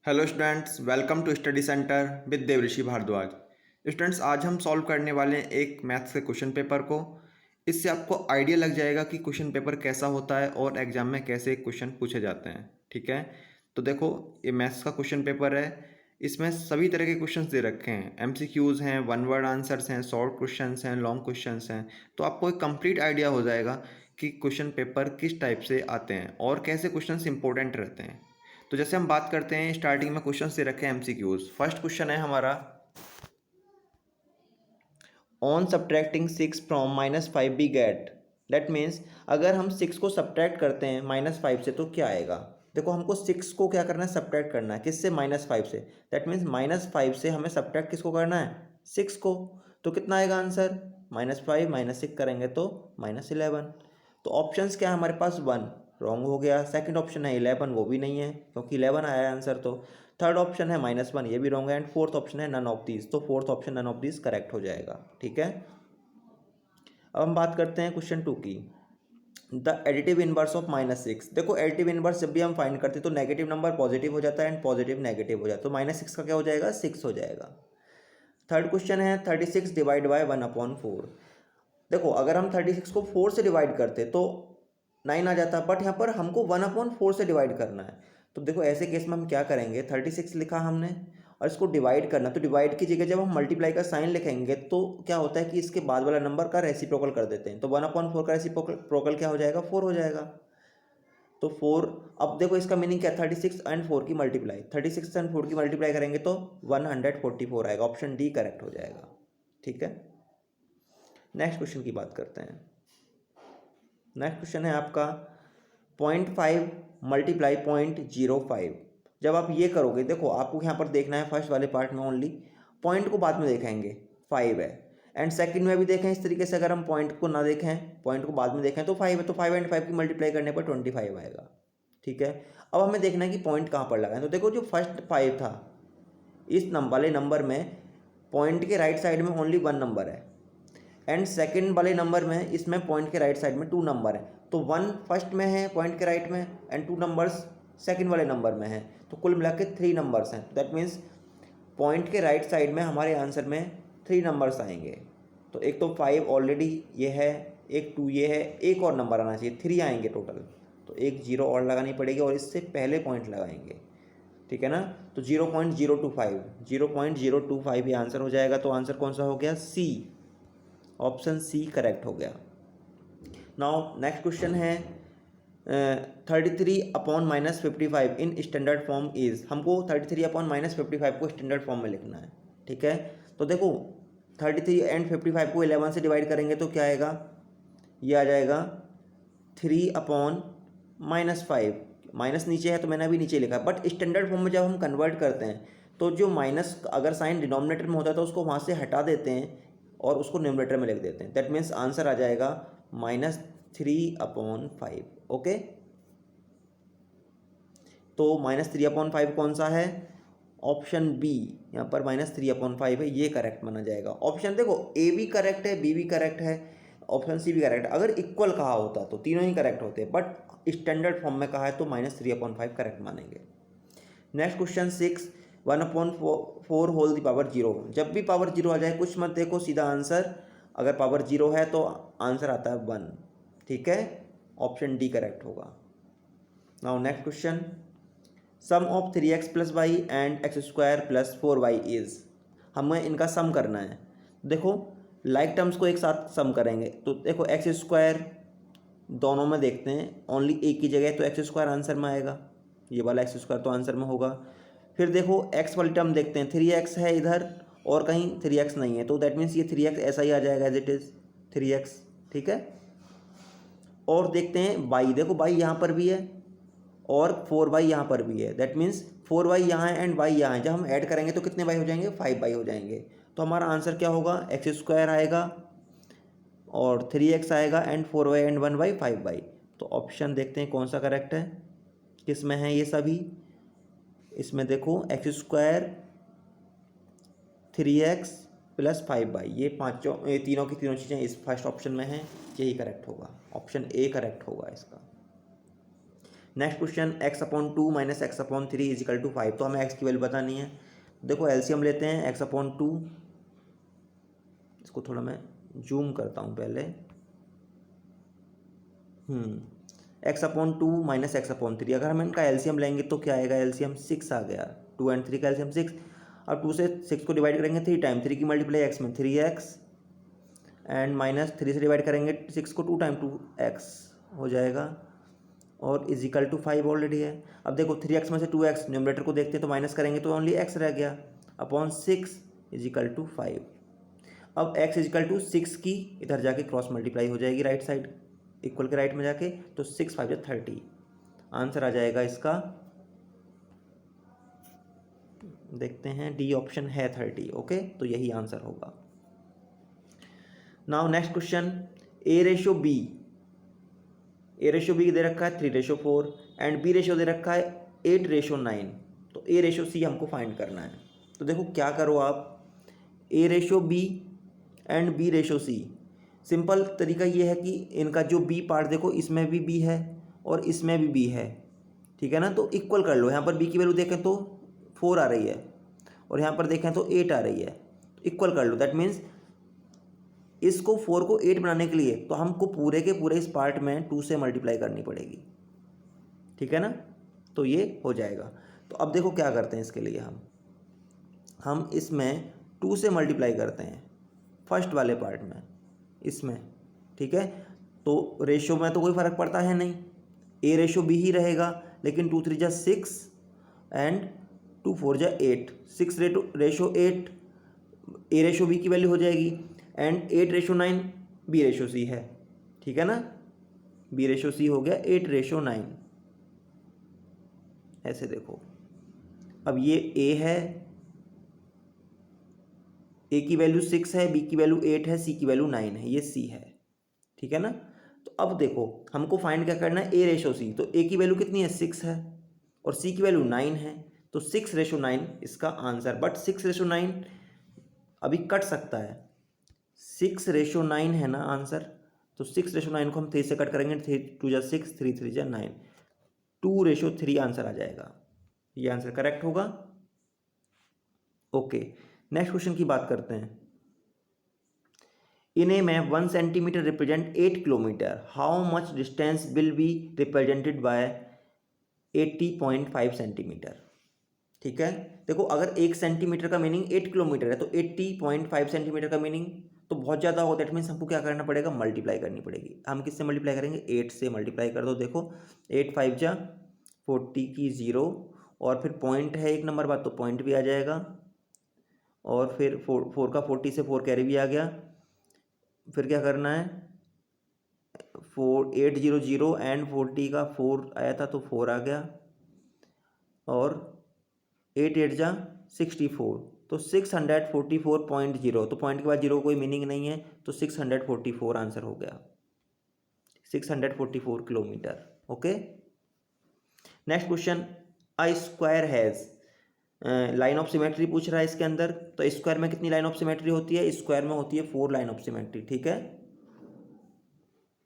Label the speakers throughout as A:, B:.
A: Hello students, welcome to study centre with Devrishi Bhardwaj. Students, आज हम solve करने वाले हैं एक मैथ्स के क्वेश्चन पेपर को। इससे आपको आइडिया लग जाएगा कि क्वेश्चन पेपर कैसा होता है और एग्जाम में कैसे क्वेश्चन पूछे जाते हैं। ठीक है, तो देखो, ये मैथ्स का क्वेश्चन पेपर है। इसमें सभी तरह के क्वेश्चंस दे रखे हैं, एमसीक्यूज़ हैं, वन वर्ड आंसर्स हैं, शॉर्ट क्वेश्चंस हैं, लॉन्ग क्वेश्चंस हैं। तो आपको एक कंप्लीट आइडिया हो जाएगा कि क्वेश्चन पेपर किस टाइप से आते हैं और कैसे क्वेश्चंस इंपॉर्टेंट रहते हैं। तो जैसे हम बात करते हैं, स्टार्टिंग में क्वेश्चन दे रखे हैं एमसीक्यूज। फर्स्ट क्वेश्चन है हमारा, on subtracting 6 from -5 we get. That means अगर हम 6 को सब्ट्रैक्ट करते हैं -5 से तो क्या आएगा। देखो, हमको 6 को क्या करना है, सब्ट्रैक्ट करना है। किससे? -5 से। दैट मीन्स -5 से हमें सब्ट्रैक्ट किसको करना है? 6 को। तो कितना आएगा आंसर? -5 -6 करेंगे तो -11। तो ऑप्शंस क्या है हमारे पास? 1 रॉन्ग हो गया। सेकंड ऑप्शन है 11, वो भी नहीं है क्योंकि 11 आया है आंसर। तो थर्ड ऑप्शन है -1, ये भी रॉन्ग है। एंड फोर्थ ऑप्शन है नन ऑफ दीज, तो fourth option none of these correct हो जाएगा। ठीक है, अब हम बात करते हैं क्वेश्चन 2 की। The additive inverse of -6। देखो, एडिटिव इनवर्स जब भी हम फाइंड करते हैं तो नेगेटिव नंबर पॉजिटिव हो जाता है एंड पॉजिटिव नेगेटिव हो जाता है। तो -6 का क्या हो जाएगा? 6 हो जाएगा। थर्ड क्वेश्चन है 36 डिवाइड बाय 1/4। देखो, अगर हम 36 को 4 से डिवाइड करते तो 9 आ जाता, बट यहाँ पर हमको 1/4 से डिवाइड करना है। तो देखो, ऐसे केस में हम क्या करेंगे, 36 लिखा हमने और इसको डिवाइड करना। तो डिवाइड की जगह जब हम मल्टीप्लाई का साइन लिखेंगे तो क्या होता है कि इसके बाद वाला नंबर का रेसिप्रोकल कर देते हैं। तो 1/4 का रेसिप्रोकल क्या हो जाएगा? 4 हो जाएगा। तो 4, अब देखो इसका मीनिंग क्या है, 36 एंड 4 की मल्टीप्लाई, 36 एंड 4 की मल्टीप्लाई करेंगे तो 144 आएगा। ऑप्शन डी करेक्ट हो जाएगा। ठीक है, नेक्स्ट क्वेश्चन की बात करते हैं। नेक्स्ट क्वेश्चन है आपका 0.5 मल्टीप्लाई 0.05। जब आप ये करोगे, देखो आपको यहाँ पर देखना है फर्स्ट वाले पार्ट में ओनली, पॉइंट को बाद में देखेंगे, 5 है। एंड सेकंड में भी देखें इस तरीके से, अगर हम पॉइंट को ना देखें, पॉइंट को बाद में देखें तो 5 है। तो 5 एंड 5 की मल्टीप्लाई करने पर 25 आएगा। ठीक है, अब हमें देखना है कि पॉइंट कहाँ पर लगाएं। तो देखो, जो फर्स्ट 5 था, इस वाले नंबर में पॉइंट के राइट साइड में ओनली 1 नंबर है एंड सेकंड वाले नंबर में इसमें पॉइंट के राइट साइड में 2 नंबर है। तो 1 फर्स्ट में है पॉइंट के राइट में एंड 2 नंबर्स सेकंड वाले नंबर में है। तो कुल मिला के 3 नंबर्स हैं। दैट मीन्स पॉइंट के राइट साइड में हमारे आंसर में 3 नंबर्स आएंगे। तो एक तो 5 ऑलरेडी ये है, एक 2 ये है, एक और नंबर आना चाहिए, 3 आएंगे टोटल। तो एक 0 और लगानी पड़ेगी और इससे पहले पॉइंट लगाएंगे। ठीक है ना, तो 0.025 ये आंसर हो जाएगा। तो आंसर कौन सा हो गया? सी, ऑप्शन सी करेक्ट हो गया। नाउ नेक्स्ट क्वेश्चन है 33/-55 इन स्टैंडर्ड फॉर्म इज। हमको 33/-55 को स्टैंडर्ड फॉर्म में लिखना है। ठीक है, तो देखो 33 एंड 55 को 11 से डिवाइड करेंगे तो क्या आएगा? ये आ जाएगा 3/-5। माइनस नीचे है तो मैंने अभी नीचे लिखा, बट स्टैंडर्ड फॉर्म में जब हम कन्वर्ट करते हैं तो जो माइनस अगर साइन डिनोमिनेटर में होता है तो उसको वहाँ से हटा देते हैं और उसको न्यूमरेटर में लिख देते हैं। दैट मीन्स आंसर आ जाएगा -3/5। ओके, तो -3/5 कौन सा है? ऑप्शन बी, यहाँ पर -3/5 है, ये करेक्ट माना जाएगा। ऑप्शन देखो, ए भी करेक्ट है, बी भी करेक्ट है, ऑप्शन सी भी करेक्ट है। अगर इक्वल कहा होता तो तीनों ही करेक्ट होते, बट स्टैंडर्ड फॉर्म में कहा है तो -3/5 करेक्ट मानेंगे। Next question 6, 1/4 whole the power 0। जब भी पावर 0 आ जाए कुछ मत देखो, सीधा आंसर। अगर पावर 0 है तो आंसर आता है 1। ठीक है, ऑप्शन डी करेक्ट होगा। Now next question, sum of 3x + y and x² + 4y is. हमें इनका सम करना है। देखो, लाइक टर्म्स को एक साथ सम करेंगे तो देखो x² दोनों में देखते हैं, ओनली एक की जगह तो x² आंसर में आएगा, ये वाला x² तो आंसर में होगा। फिर देखो x वाली टर्म देखते हैं, 3x है इधर और कहीं 3x नहीं है, तो दैट मीन्स ये 3x ऐसा ही आ जाएगा एज इट इज़ 3x। ठीक है, और देखते हैं y। देखो y यहाँ पर भी है और 4y यहाँ पर भी है। दैट मीन्स 4y यहाँ है एंड y यहाँ है। जब हम ऐड करेंगे तो कितने y हो जाएंगे? 5y हो जाएंगे। तो हमारा आंसर क्या होगा? x² आएगा और 3x आएगा and 4y and 1y 5y। तो ऑप्शन देखते हैं कौन सा करेक्ट है, किस में है ये सभी। इसमें देखो x², 3x + 5y, ये पाँचों, ये तीनों की तीनों चीज़ें इस फर्स्ट ऑप्शन में हैं, यही करेक्ट होगा। ऑप्शन ए करेक्ट होगा इसका। Next question x/2 minus x/3 is equal to 5। तो हमें x की वैल्यू बतानी है। देखो एलसीएम लेते हैं x/2, इसको थोड़ा मैं जूम करता हूँ पहले। x/2 माइनस x/3, अगर हम इनका एलसीएम लेंगे तो क्या आएगा, एलसीएम 6 आ गया। 2 और 3 का एलसीएम 6। अब 2 से 6 को डिवाइड करेंगे 3 टाइम, 3 की मल्टीप्लाई x में 3x, एंड माइनस 3 से डिवाइड करेंगे 6 को 2 टाइम 2x हो जाएगा, और इजिकल टू 5 ऑलरेडी है। अब देखो 3x में से 2x, न्यूमरेटर को देखते हैं तो माइनस करेंगे तो ओनली x रह गया, अपॉन 6 इजिकल टू 5। अब x इजिकल टू 6 की इधर जाके क्रॉस मल्टीप्लाई हो जाएगी राइट साइड, इक्वल के राइट में जाके, तो 6 5 30। आंसर आ जाएगा इसका, देखते हैं, डी ऑप्शन है 30। ओके, तो यही आंसर होगा। नाउ नेक्स्ट क्वेश्चन, ए रेशो बी दे रखा है 3:4 एंड बी रेशो दे रखा है 8:9। तो ए रेशो सी हमको फाइंड करना है। तो देखो क्या करो आप, A ratio B and B ratio C. सिंपल तरीका ये है कि इनका जो बी पार्ट देखो, इसमें भी बी है और इसमें भी बी है, ठीक है ना। तो इक्वल कर लो। यहाँ पर बी की वैल्यू देखें तो 4 आ रही है, और यहाँ पर देखें तो 8 आ रही है, तो इक्वल कर लो। दैट मीन्स इसको 4 को 8 बनाने के लिए तो हमको पूरे के पूरे इस पार्ट में 2 से मल्टीप्लाई करनी पड़ेगी, ठीक है ना। तो ये हो जाएगा। तो अब देखो क्या करते हैं इसके लिए, हम इसमें 2 से मल्टीप्लाई करते हैं फर्स्ट वाले पार्ट में, इसमें, ठीक है। तो रेशो में तो कोई फ़र्क पड़ता है नहीं, ए रेशो बी ही रहेगा, लेकिन 2 3 जा 6 एंड 2 4 जा 8, 6 रेशो 8 ए रेशो बी की वैल्यू हो जाएगी, एंड 8:9 बी रेशो सी है, ठीक है ना। बी रेशो सी हो गया 8:9। ऐसे देखो, अब ये ए है, ए की वैल्यू 6 है, बी की वैल्यू 8 है, सी की वैल्यू 9 है, ये सी है, ठीक है ना। तो अब देखो हमको फाइंड क्या करना है, ए रेशो सी। तो ए की वैल्यू कितनी है, 6 है, और सी की वैल्यू 9 है, तो 6:9 इसका आंसर। बट 6:9 अभी कट सकता है, 6:9 है ना आंसर। तो 6:9 को हम 3 से कट करेंगे, 3 2 जा 6, 3 3 जा 9, 2:3 आंसर आ जाएगा। ये आंसर करेक्ट होगा। ओके, नेक्स्ट क्वेश्चन की बात करते हैं। In a map 1 centimetre represent 8 kilometre, how much distance will be represented by 80.5 centimetre, ठीक है। देखो अगर 1 सेंटीमीटर का मीनिंग 8 किलोमीटर है, तो 80.5 सेंटीमीटर का मीनिंग तो बहुत ज़्यादा होगा। दैट मीन्स हमको क्या करना पड़ेगा, मल्टीप्लाई करनी पड़ेगी। हम किससे मल्टीप्लाई करेंगे, 8 से मल्टीप्लाई कर दो। देखो 8 5 जा 40 की 0, और फिर पॉइंट है एक नंबर बाद, तो पॉइंट भी आ जाएगा, और फिर 4 का 40 से 4 कैरी भी आ गया। फिर क्या करना है, 800 एंड 40 का 4 आया था, तो 4 आ गया, और 8 8 जा 64, तो 644.0। तो पॉइंट के बाद 0 कोई मीनिंग नहीं है, तो 644 आंसर हो गया, 644 kilometre. Okay, next question, a square has line of symmetry पूछ रहा है इसके अंदर। तो स्क्वायर में कितनी लाइन ऑफ सिमेट्री होती है, स्क्वायर में होती है 4 लाइन ऑफ सिमेट्री, ठीक है।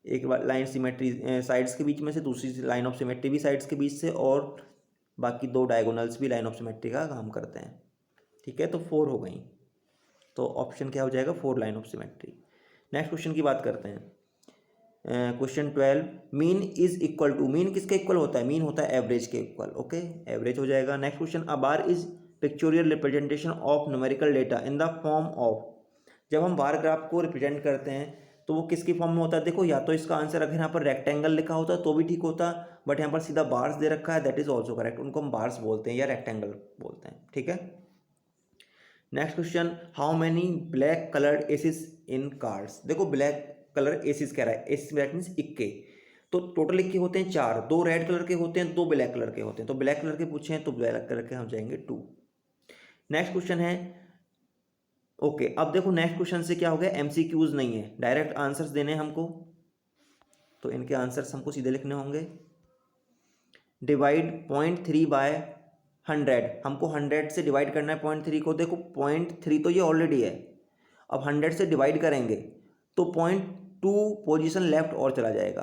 A: एक लाइन सिमेट्री साइड्स के बीच में से, दूसरी लाइन ऑफ सिमेट्री भी साइड्स के बीच से, और बाकी 2 डायगोनल्स भी लाइन ऑफ सिमेट्री का काम करते हैं, ठीक है। तो 4 हो गई, तो ऑप्शन क्या हो जाएगा, 4 line of symmetry. Next question की बात करते हैं। Question 12, mean is equal to, mean किसके इक्वल होता है, मीन होता है एवरेज के इक्वल। ओके, एवरेज हो जाएगा। Next question, a bar is pictorial representation of numerical data in the form of. जब हम बार ग्राफ को रिप्रेजेंट करते हैं तो वो किसकी फॉर्म में होता है, देखो या तो इसका आंसर अगर यहाँ पर रेक्टेंगल लिखा होता तो भी ठीक होता, बट यहाँ पर सीधा बार्स दे रखा है, दैट इज ऑल्सो करेक्ट। उनको हम बार्स बोलते हैं या रेक्टेंगल बोलते हैं, ठीक है। Next question, how many black coloured aces in cards. देखो ब्लैक कलर एसिस कह रहा है, एसिस ब्लैक मीन्स इक्के, तो टोटल इक्के होते हैं 4, 2 रेड कलर के होते हैं, 2 ब्लैक कलर के होते हैं। तो ब्लैक कलर के पूछे हैं तो ब्लैक कलर के हम जाएंगे 2। नेक्स्ट क्वेश्चन है, ओके, अब देखो नेक्स्ट क्वेश्चन से क्या हो गया, एमसीक्यूज नहीं है, डायरेक्ट आंसर्स देने हैं हमको, तो इनके आंसर्स हमको सीधे लिखने होंगे। डिवाइड 0.3 बाय 100, हमको 100 से डिवाइड करना है 0.3 को। देखो 0.3 तो ये ऑलरेडी है, अब 100 से डिवाइड करेंगे तो 0.2 पोजीशन लेफ्ट और चला जाएगा,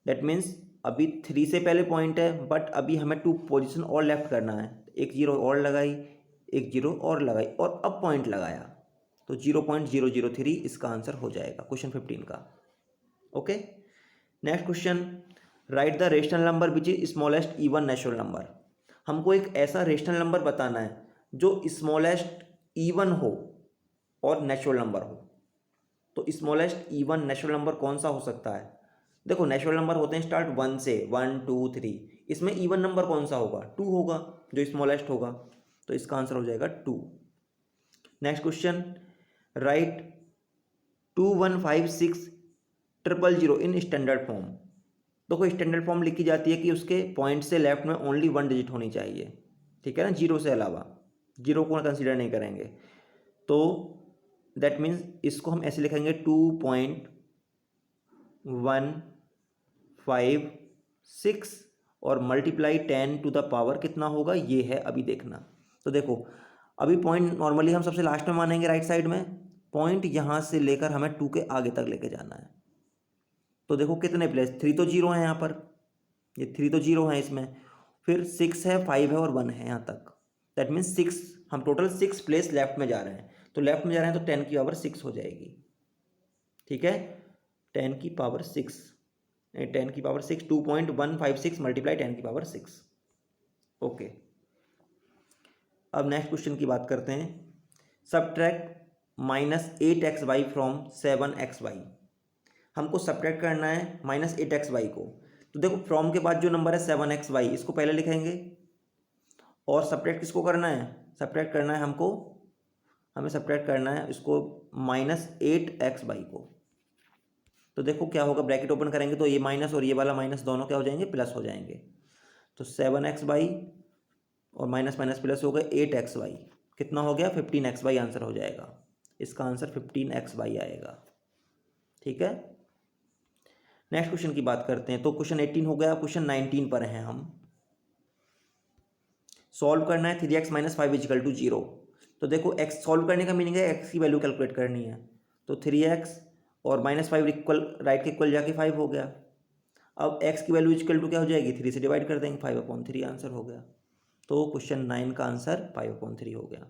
A: दैट मीन्स अभी 3 से पहले पॉइंट है, बट अभी हमें 2 पोजीशन और लेफ्ट करना है। एक जीरो और लगाई, एक जीरो और लगाई और अब पॉइंट लगाया, तो 0.003 इसका आंसर हो जाएगा क्वेश्चन 15 का। Okay, next question, right the rational number which is smallest even natural number. हमको एक ऐसा रेशनल नंबर बताना है जो स्मॉलेस्ट इवन हो और नेचुरल नंबर हो। तो स्मॉलेस्ट इवन नेचुरल नंबर कौन सा हो सकता है? देखो, नेचुरल नंबर होते हैं स्टार्ट 1 से, 1 2 3। इसमें इवन नंबर कौन सा होगा? 2 होगा, जो स्मॉलेस्ट होगा, तो इसका आंसर हो जाएगा 2। Next question, right 2156000 in standard form. तो कोई स्टैंडर्ड फॉर्म लिखी जाती है कि उसके पॉइंट से लेफ्ट में ओनली 1 डिजिट होनी चाहिए, ठीक है ना, जीरो से अलावा, जीरो को कंसीडर नहीं करेंगे। तो दैट मीन्स इसको हम ऐसे लिखेंगे 2.156 और मल्टीप्लाई 10 टू द पावर कितना होगा, ये है अभी देखना। तो देखो, अभी पॉइंट नॉर्मली हम सबसे लास्ट में मानेंगे राइट साइड में, पॉइंट यहाँ से लेकर हमें 2 के आगे तक लेके जाना है। तो देखो कितने प्लेस, 3 तो जीरो है यहाँ पर, ये 3 तो जीरो है इसमें, फिर 6 है, 5 है और 1 है यहाँ तक। दैट मीन्स 6, हम टोटल 6 प्लेस लेफ्ट में जा रहे हैं। तो लेफ्ट में जा रहे हैं तो 10 की पावर 6 हो जाएगी, ठीक है, 10 की पावर 6, 10 की पावर 6, 2.156 मल्टीप्लाई 10 की पावर 6। ओके, अब नेक्स्ट क्वेश्चन की बात करते हैं। Subtract -8xy from 7xy। हमको सबट्रैक्ट करना है -8xy को। तो देखो, फ्रॉम के बाद जो नंबर है 7xy, इसको पहले लिखेंगे, और सबट्रैक्ट किसको करना है? सबट्रैक्ट करना है हमको, हमें सबट्रैक्ट करना है इसको -8xy को। तो देखो क्या होगा, ब्रैकेट ओपन करेंगे तो ये माइनस और ये वाला माइनस दोनों क्या हो जाएंगे, प्लस हो जाएंगे। तो 7xy और माइनस माइनस प्लस हो गए 8xy, कितना हो गया, 15xy आंसर हो जाएगा। इसका आंसर 15xy आएगा, ठीक है। नेक्स्ट क्वेश्चन की बात करते हैं। तो क्वेश्चन 18 हो गया, क्वेश्चन 19 पर हैं हम। सॉल्व करना है 3x - 5 = 0। तो देखो, x सॉल्व करने का मीनिंग है x की वैल्यू कैलकुलेट करनी है। तो 3x और -5 इक्वल, राइट के इक्वल जाके 5 हो गया। अब x की वैल्यू इक्वल टू क्या हो जाएगी, 3 से डिवाइड कर देंगे, 5/3 आंसर हो गया। तो क्वेश्चन 9 का आंसर 5/3 हो गया,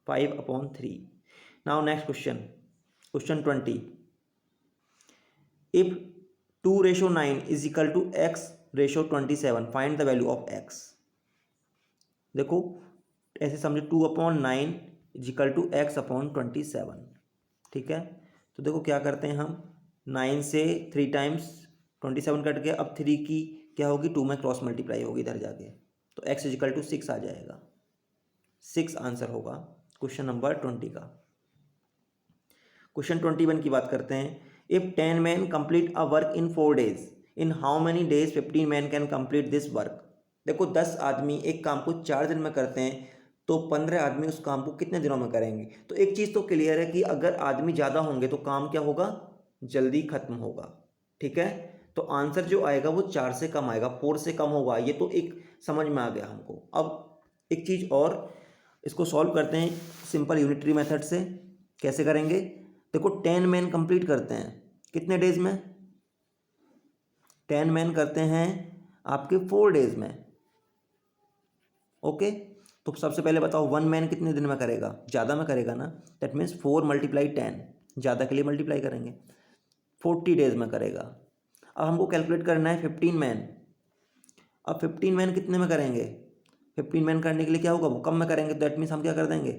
A: 5/3। Now next question, question 20। If 2:9 = x:27, find the value of x। देखो ऐसे समझो, 2/9 = x/27, ठीक है। तो देखो क्या करते हैं हम, 9 से 3 टाइम्स 27 कट गया, अब 3 की क्या होगी, 2 में क्रॉस मल्टीप्लाई होगी इधर जाके, तो x = 6 आ जाएगा, 6 आंसर होगा क्वेश्चन नंबर 20 का। क्वेश्चन 21 की बात करते हैं। If 10 man complete a work in 4 days, in how many days 15 man can complete this work. देखो, 10 आदमी एक काम को 4 दिन में करते हैं, तो 15 आदमी उस काम को कितने दिनों में करेंगे। तो एक चीज़ तो क्लियर है कि अगर आदमी ज़्यादा होंगे तो काम क्या होगा, जल्दी खत्म होगा, ठीक है। तो आंसर जो आएगा वो 4 से कम आएगा, 4 से कम होगा, ये तो एक समझ में आ गया हमको। अब एक चीज़ और, इसको सॉल्व करते हैं सिंपल यूनिटरी मेथड से। कैसे करेंगे, देखो 10 मैन कंप्लीट करते हैं कितने डेज में, 10 मैन करते हैं आपके 4 डेज में, ओके। तो सबसे पहले बताओ 1 मैन कितने दिन में करेगा, ज़्यादा में करेगा ना, दैट मीन्स 4 × 10, ज़्यादा के लिए मल्टीप्लाई करेंगे, 40 डेज में करेगा। अब हमको कैलकुलेट करना है 15 मैन। अब 15 मैन कितने में करेंगे, 15 मैन करने के लिए क्या होगा, वो कम में करेंगे, तो दैट मीन्स हम क्या कर देंगे,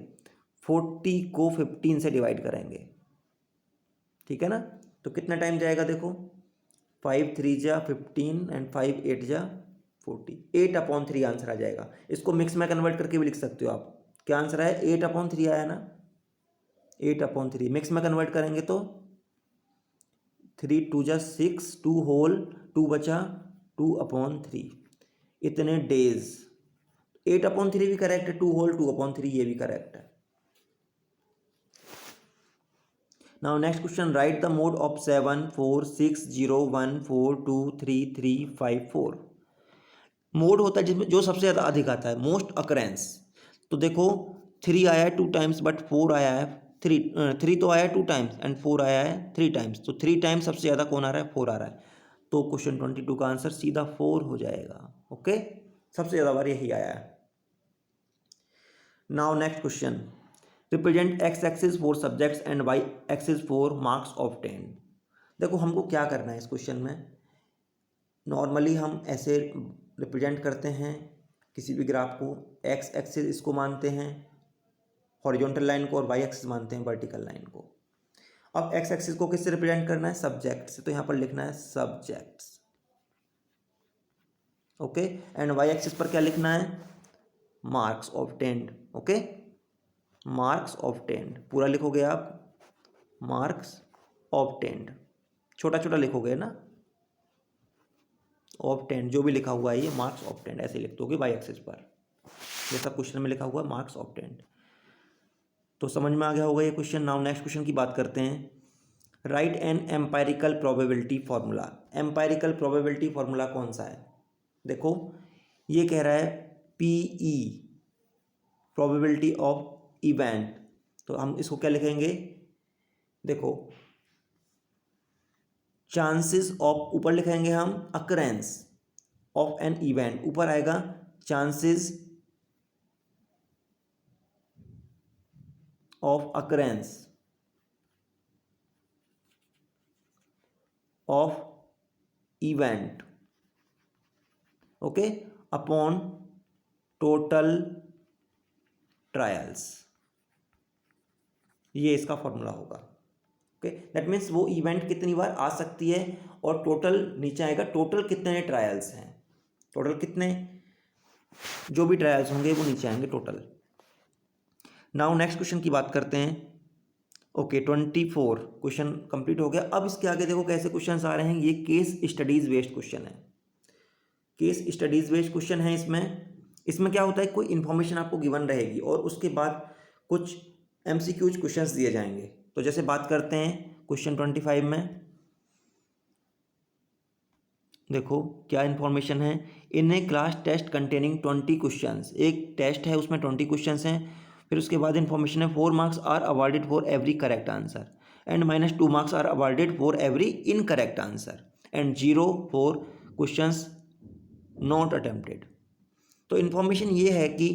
A: 40 को 15 से डिवाइड करेंगे, ठीक है ना। तो कितना टाइम जाएगा, देखो 5 3 जा 15 एंड 5 8 जा 40, 8/3 आंसर आ जाएगा। इसको मिक्स में कन्वर्ट करके भी लिख सकते हो आप, क्या आंसर आया, 8/3 आया ना, 8/3 मिक्स में कन्वर्ट करेंगे तो 3 2 जा 6, 2 होल 2 बचा 2/3, इतने डेज। 8/3 भी करेक्ट है, 2 होल 2/3 ये भी करेक्ट है। Now next question, right the mode of 7 4 6 0 1 4 2 3 3 5 4। Mode होता है जिसमें जो सबसे ज़्यादा अधिक आता है, मोस्ट अकरेंस। तो देखो 3 आया है 2 टाइम्स, बट 4 आया है 3 तो आया है 2 टाइम्स एंड 4 आया है 3 टाइम्स। तो 3 टाइम्स सबसे ज़्यादा कौन आ रहा है, 4 आ रहा है। तो क्वेश्चन 22 का आंसर सीधा 4 हो जाएगा। ओके, सबसे ज़्यादा बार यही आया है। Now next question, represent X axis for subjects and Y axis for marks of 10। देखो हमको क्या करना है इस क्वेश्चन में, नॉर्मली हम ऐसे रिप्रेजेंट करते हैं किसी भी ग्राफ को, एक्स एक्सिस इसको मानते हैं हॉरिजॉन्टल लाइन को और वाई एक्सिस मानते हैं वर्टिकल लाइन को। अब एक्स एक्सिस को किससे रिप्रेजेंट करना है, सब्जेक्ट से, तो यहाँ पर लिखना है subjects. Okay, and Y axis पर क्या लिखना है, marks of 10। Okay, marks of 10 पूरा लिखोगे आप, मार्क्स ऑफ 10, छोटा छोटा लिखोगे ना, ऑफ 10 जो भी लिखा हुआ है ये मार्क्स ऑफ 10 ऐसे लिख दोगे वाई एक्सिस पर, जैसा क्वेश्चन में लिखा हुआ है मार्क्स ऑफ 10। तो समझ में आ गया होगा ये क्वेश्चन। नाउ नेक्स्ट क्वेश्चन की बात करते हैं, write an empirical probability formula. Empirical probability formula कौन सा है, देखो ये कह रहा है पीई, प्रोबेबिलिटी ऑफ इवेंट, तो हम इसको क्या लिखेंगे, देखो चांसेस ऑफ, ऊपर लिखेंगे हम अकरेंस ऑफ एन इवेंट, ऊपर आएगा chances of occurrence of event, okay, upon total trials, ये इसका फॉर्मूला होगा। ओके, दैट मीन्स वो इवेंट कितनी बार आ सकती है और टोटल नीचे आएगा टोटल कितने ट्रायल्स हैं, टोटल कितने जो भी ट्रायल्स होंगे वो नीचे आएंगे टोटल। नाउ नेक्स्ट क्वेश्चन की बात करते हैं। ओके 24 क्वेश्चन कंप्लीट हो गया। अब इसके आगे देखो कैसे क्वेश्चन आ रहे हैं, ये केस स्टडीज बेस्ड क्वेश्चन है, केस स्टडीज बेस्ड क्वेश्चन है। इसमें क्या होता है, कोई इन्फॉर्मेशन आपको गिवन रहेगी और उसके बाद कुछ एमसीक्यूज क्वेश्चंस दिए जाएंगे। तो जैसे बात करते हैं क्वेश्चन 25 में, देखो क्या इन्फॉर्मेशन है, इन ए क्लास टेस्ट कंटेनिंग 20 क्वेश्चंस, एक टेस्ट है उसमें 20 क्वेश्चंस हैं। फिर उसके बाद इन्फॉर्मेशन है 4 marks are awarded for every correct answer and -2 marks are awarded for every incorrect answer and 0 for questions not attempted. तो इन्फॉर्मेशन ये है कि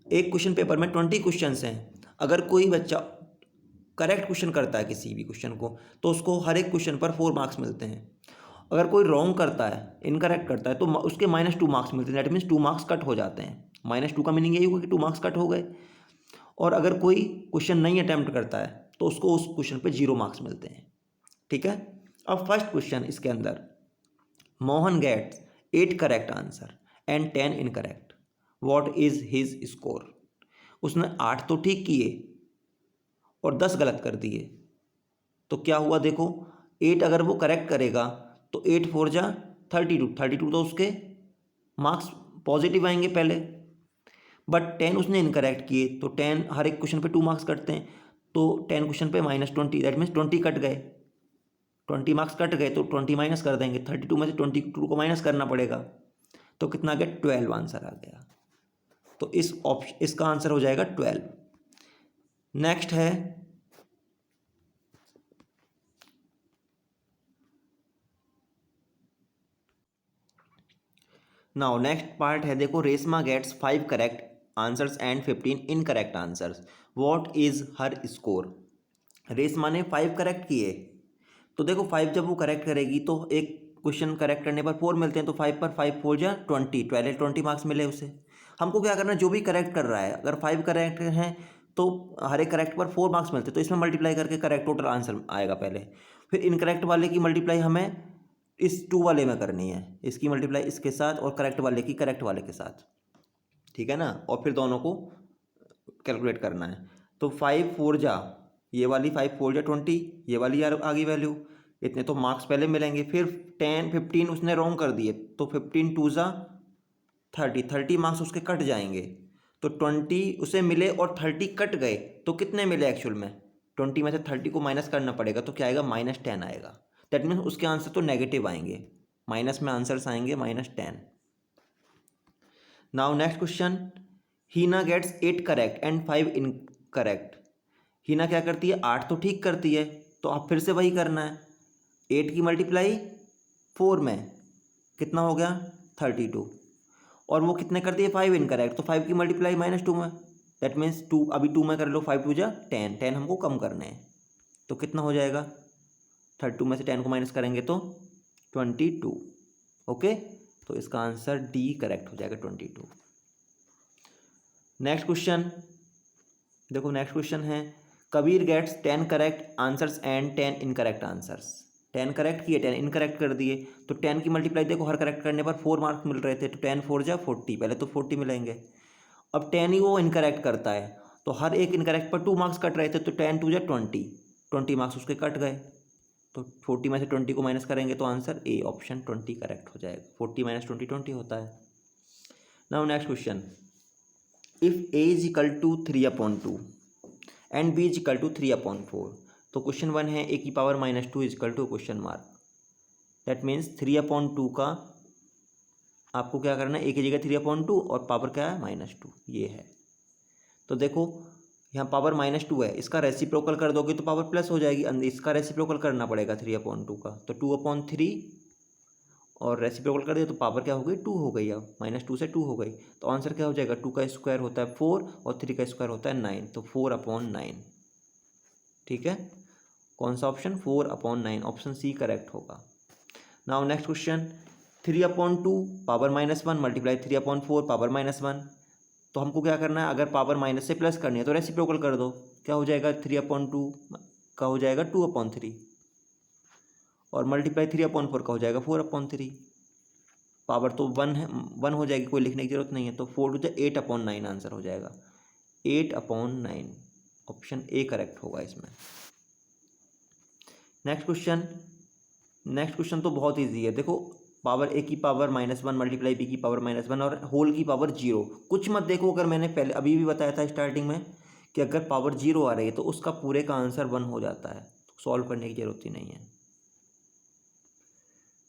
A: एक क्वेश्चन पेपर में 20 क्वेश्चंस हैं, अगर कोई बच्चा करेक्ट क्वेश्चन करता है किसी भी क्वेश्चन को तो उसको हर एक क्वेश्चन पर 4 मार्क्स मिलते हैं। अगर कोई रॉन्ग करता है, इनकरेक्ट करता है, तो उसके -2 मार्क्स मिलते हैं, दैट मीन्स 2 मार्क्स कट हो जाते हैं। -2 का मीनिंग यही होगा कि 2 मार्क्स कट हो गए। और अगर कोई क्वेश्चन नहीं अटैम्प्ट करता है तो उसको उस क्वेश्चन पे 0 मार्क्स मिलते हैं। ठीक है, अब फर्स्ट क्वेश्चन इसके अंदर, Mohan gets 8 correct answer and 10 incorrect, what is his score. उसने 8 तो ठीक किए और 10 गलत कर दिए, तो क्या हुआ देखो, 8 अगर वो करेक्ट करेगा तो 8 4 जा 32 तो उसके मार्क्स पॉजिटिव आएंगे पहले, बट 10 उसने इनकरेक्ट किए तो 10 हर एक क्वेश्चन पे 2 मार्क्स कटते हैं, तो 10 क्वेश्चन पे -20, दैट मीन्स 20 कट गए, 20 मार्क्स कट गए तो 20 माइनस कर देंगे, 32 में से 22 को माइनस करना पड़ेगा, तो कितना आ गया 12 आंसर आ गया। तो इसका आंसर हो जाएगा 12। नेक्स्ट है नाउ नेक्स्ट पार्ट है, देखो Reshma gets 5 correct answers and 15 incorrect answers, what is her score. Reshma ने 5 करेक्ट किए, तो देखो 5 जब वो करेक्ट करेगी तो एक क्वेश्चन करेक्ट करने पर 4 मिलते हैं, तो 5 पर 5 4 जा 20 मार्क्स मिले उसे। हमको क्या करना है, जो भी करेक्ट कर रहा है, अगर 5 करेक्ट हैं तो हर एक करेक्ट पर 4 मार्क्स मिलते हैं, तो इसमें मल्टीप्लाई करके करेक्ट टोटल आंसर आएगा पहले। फिर इनकरेक्ट वाले की मल्टीप्लाई हमें इस 2 वाले में करनी है, इसकी मल्टीप्लाई इसके साथ और करेक्ट वाले की करेक्ट वाले के साथ, ठीक है ना, और फिर दोनों को कैलकुलेट करना है। तो 5 4 जा, ये वाली 5 4 जा 20, ये वाली यार आ गई वैल्यू, इतने तो मार्क्स पहले मिलेंगे। फिर 10 15 उसने रॉन्ग कर दिए, तो 15 2 जा 30 मार्क्स उसके कट जाएंगे, तो 20 उसे मिले और 30 कट गए, तो कितने मिले एक्चुअल में, 20 में से 30 को माइनस करना पड़ेगा, तो क्या आएगा -10 आएगा। दैट मीन्स उसके आंसर तो नेगेटिव आएंगे, माइनस में आंसर्स आएंगे -10। Now next question, Heena gets 8 correct and 5 incorrect. Heena क्या करती है, 8 तो ठीक करती है, तो आप फिर से वही करना है, 8 की मल्टीप्लाई 4 में कितना हो गया 32, और वो कितने कर दिए 5 इनकरेक्ट, तो 5 की मल्टीप्लाई -2 में, दैट मीन्स 2 अभी 2 में कर लो, 5 2 जा 10, 10 हमको कम करने हैं, तो कितना हो जाएगा 32 में से 10 को माइनस करेंगे तो 22। ओके, तो इसका आंसर डी करेक्ट हो जाएगा 22। नेक्स्ट क्वेश्चन देखो, नेक्स्ट क्वेश्चन है Kabir gets 10 correct answers and 10 incorrect answers. 10 correct किए, 10 इनकरेक्ट कर दिए, तो 10 की मल्टीप्लाई देखो हर करेक्ट करने पर 4 मार्क्स मिल रहे थे, तो 10 4 जा 40, पहले तो 40 मिलेंगे। अब 10 ही वो इनकरेक्ट करता है, तो हर एक इनकरेक्ट पर 2 मार्क्स कट रहे थे, तो 10 2 जा 20, 20 मार्क्स उसके कट गए, तो 40 में से 20 को माइनस करेंगे तो आंसर ए ऑप्शन 20 करेक्ट हो जाएगा। 40 - 20 20 होता है। Now next question, if A is equal to 3/2 and B is equal to 3/4, तो क्वेश्चन 1 है ए की power -2 is equal to question mark, that means 3/2 का आपको क्या करना है, ए की जगह 3/2 और पावर क्या है -2, ये है। तो देखो यहाँ पावर -2 है, इसका रेसिप्रोकल कर दोगे तो पावर प्लस हो जाएगी, इसका रेसिप्रोकल करना पड़ेगा 3/2 का, तो 2/3, और रेसिप्रोकल कर दिया तो पावर क्या हो गई 2 हो गई, अब -2 से 2 हो गई, तो आंसर क्या हो जाएगा 2 का स्क्वायर होता है 4 और 3 का स्क्वायर होता है 9, तो 4/9। ठीक है, कौन सा ऑप्शन 4/9, ऑप्शन सी करेक्ट होगा। Now next question, 3/2 power -1 multiply 3/4 power -1, तो हमको क्या करना है, अगर पावर माइनस से प्लस करनी है तो रेसिप्रोकल कर दो, क्या हो जाएगा 3/2 का हो जाएगा 2/3, और मल्टीप्लाई 3/4 का हो जाएगा 4/3, पावर तो 1 है, 1 हो जाएगी, कोई लिखने की जरूरत नहीं है, तो 4 टू 8/9 आंसर हो जाएगा, 8/9 ऑप्शन ए करेक्ट होगा इसमें। नेक्स्ट क्वेश्चन तो बहुत ईजी है, देखो पावर ए की पावर -1 मल्टीप्लाई बी की पावर -1 और होल की पावर 0, कुछ मत देखो, अगर मैंने पहले अभी भी बताया था स्टार्टिंग में कि अगर पावर 0 आ रही है तो उसका पूरे का आंसर 1 हो जाता है, तो सॉल्व करने की जरूरत ही नहीं है,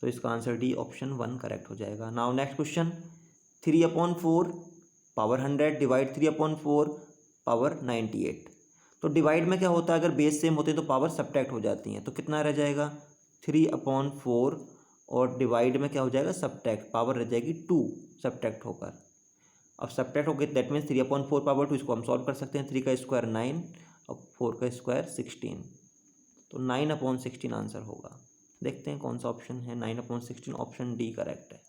A: तो इसका आंसर डी ऑप्शन 1 करेक्ट हो जाएगा। Now next question, 3/4 power 100 divide 3/4 power 98, तो डिवाइड में क्या होता है, अगर बेस सेम होते हैं तो पावर सब्ट्रैक्ट हो जाती हैं, तो कितना रह जाएगा 3/4, और डिवाइड में क्या हो जाएगा सब्ट्रैक्ट, पावर रह जाएगी 2 सब्ट्रैक्ट होकर, अब सब्ट्रैक्ट हो गई दैट मीन्स 3/4 पावर 2, इसको हम सॉल्व कर सकते हैं, 3 का स्क्वायर 9 और 4 का स्क्वायर 16, तो 9/16 आंसर होगा। देखते हैं कौन सा ऑप्शन है 9/16, ऑप्शन डी करेक्ट है।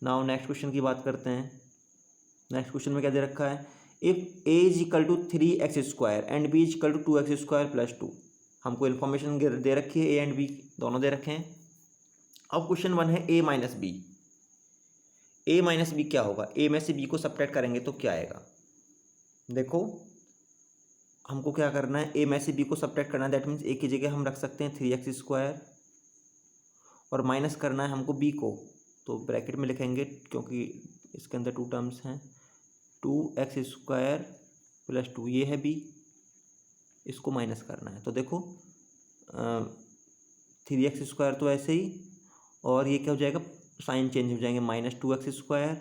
A: नाउ नेक्स्ट क्वेश्चन की बात करते हैं। नेक्स्ट क्वेश्चन में क्या दे रखा है, if A is equal to 3x² and B is equal to 2x² + 2, हमको इन्फॉर्मेशन दे रखी है, ए एंड बी दोनों दे रखे हैं। अब क्वेश्चन 1 है a - b, a - b क्या होगा, a में से b को सब्ट्रैक्ट करेंगे तो क्या आएगा, देखो हमको क्या करना है, a में से b को सब्ट्रैक्ट करना है, दैट मीन्स a की जगह हम रख सकते हैं 3x², और माइनस करना है हमको b को, तो ब्रैकेट में लिखेंगे क्योंकि इसके अंदर 2 टर्म्स हैं, 2x² + 2, ये है b, इसको माइनस करना है, तो देखो 3x² तो ऐसे ही, और ये क्या हो जाएगा साइन चेंज हो जाएंगे, -2x²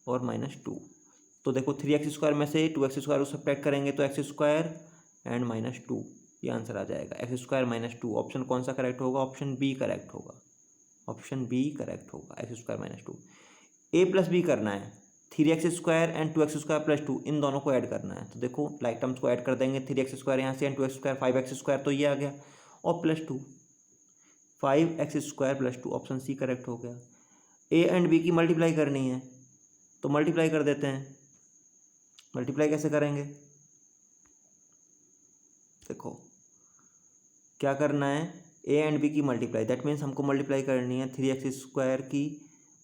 A: और -2, तो देखो 3x² में से 2x² को सब्ट्रैक्ट करेंगे तो x² एंड -2, ये आंसर आ जाएगा, x² - 2, ऑप्शन कौन सा करेक्ट होगा, ऑप्शन बी करेक्ट होगा, ऑप्शन बी करेक्ट होगा, x² - 2। a + b करना है, 3x² एंड 2x² + 2, इन दोनों को ऐड करना है, तो देखो लाइक टर्म्स को ऐड कर देंगे, 3x² यहाँ से एंड 2x², 5x², तो ये आ गया, और +2, 5x² + 2, ऑप्शन सी करेक्ट हो गया। a एंड b की मल्टीप्लाई करनी है, तो मल्टीप्लाई कर देते हैं, मल्टीप्लाई कैसे करेंगे, देखो क्या करना है, a एंड b की मल्टीप्लाई, दैट मीन्स हमको मल्टीप्लाई करनी है 3x² की,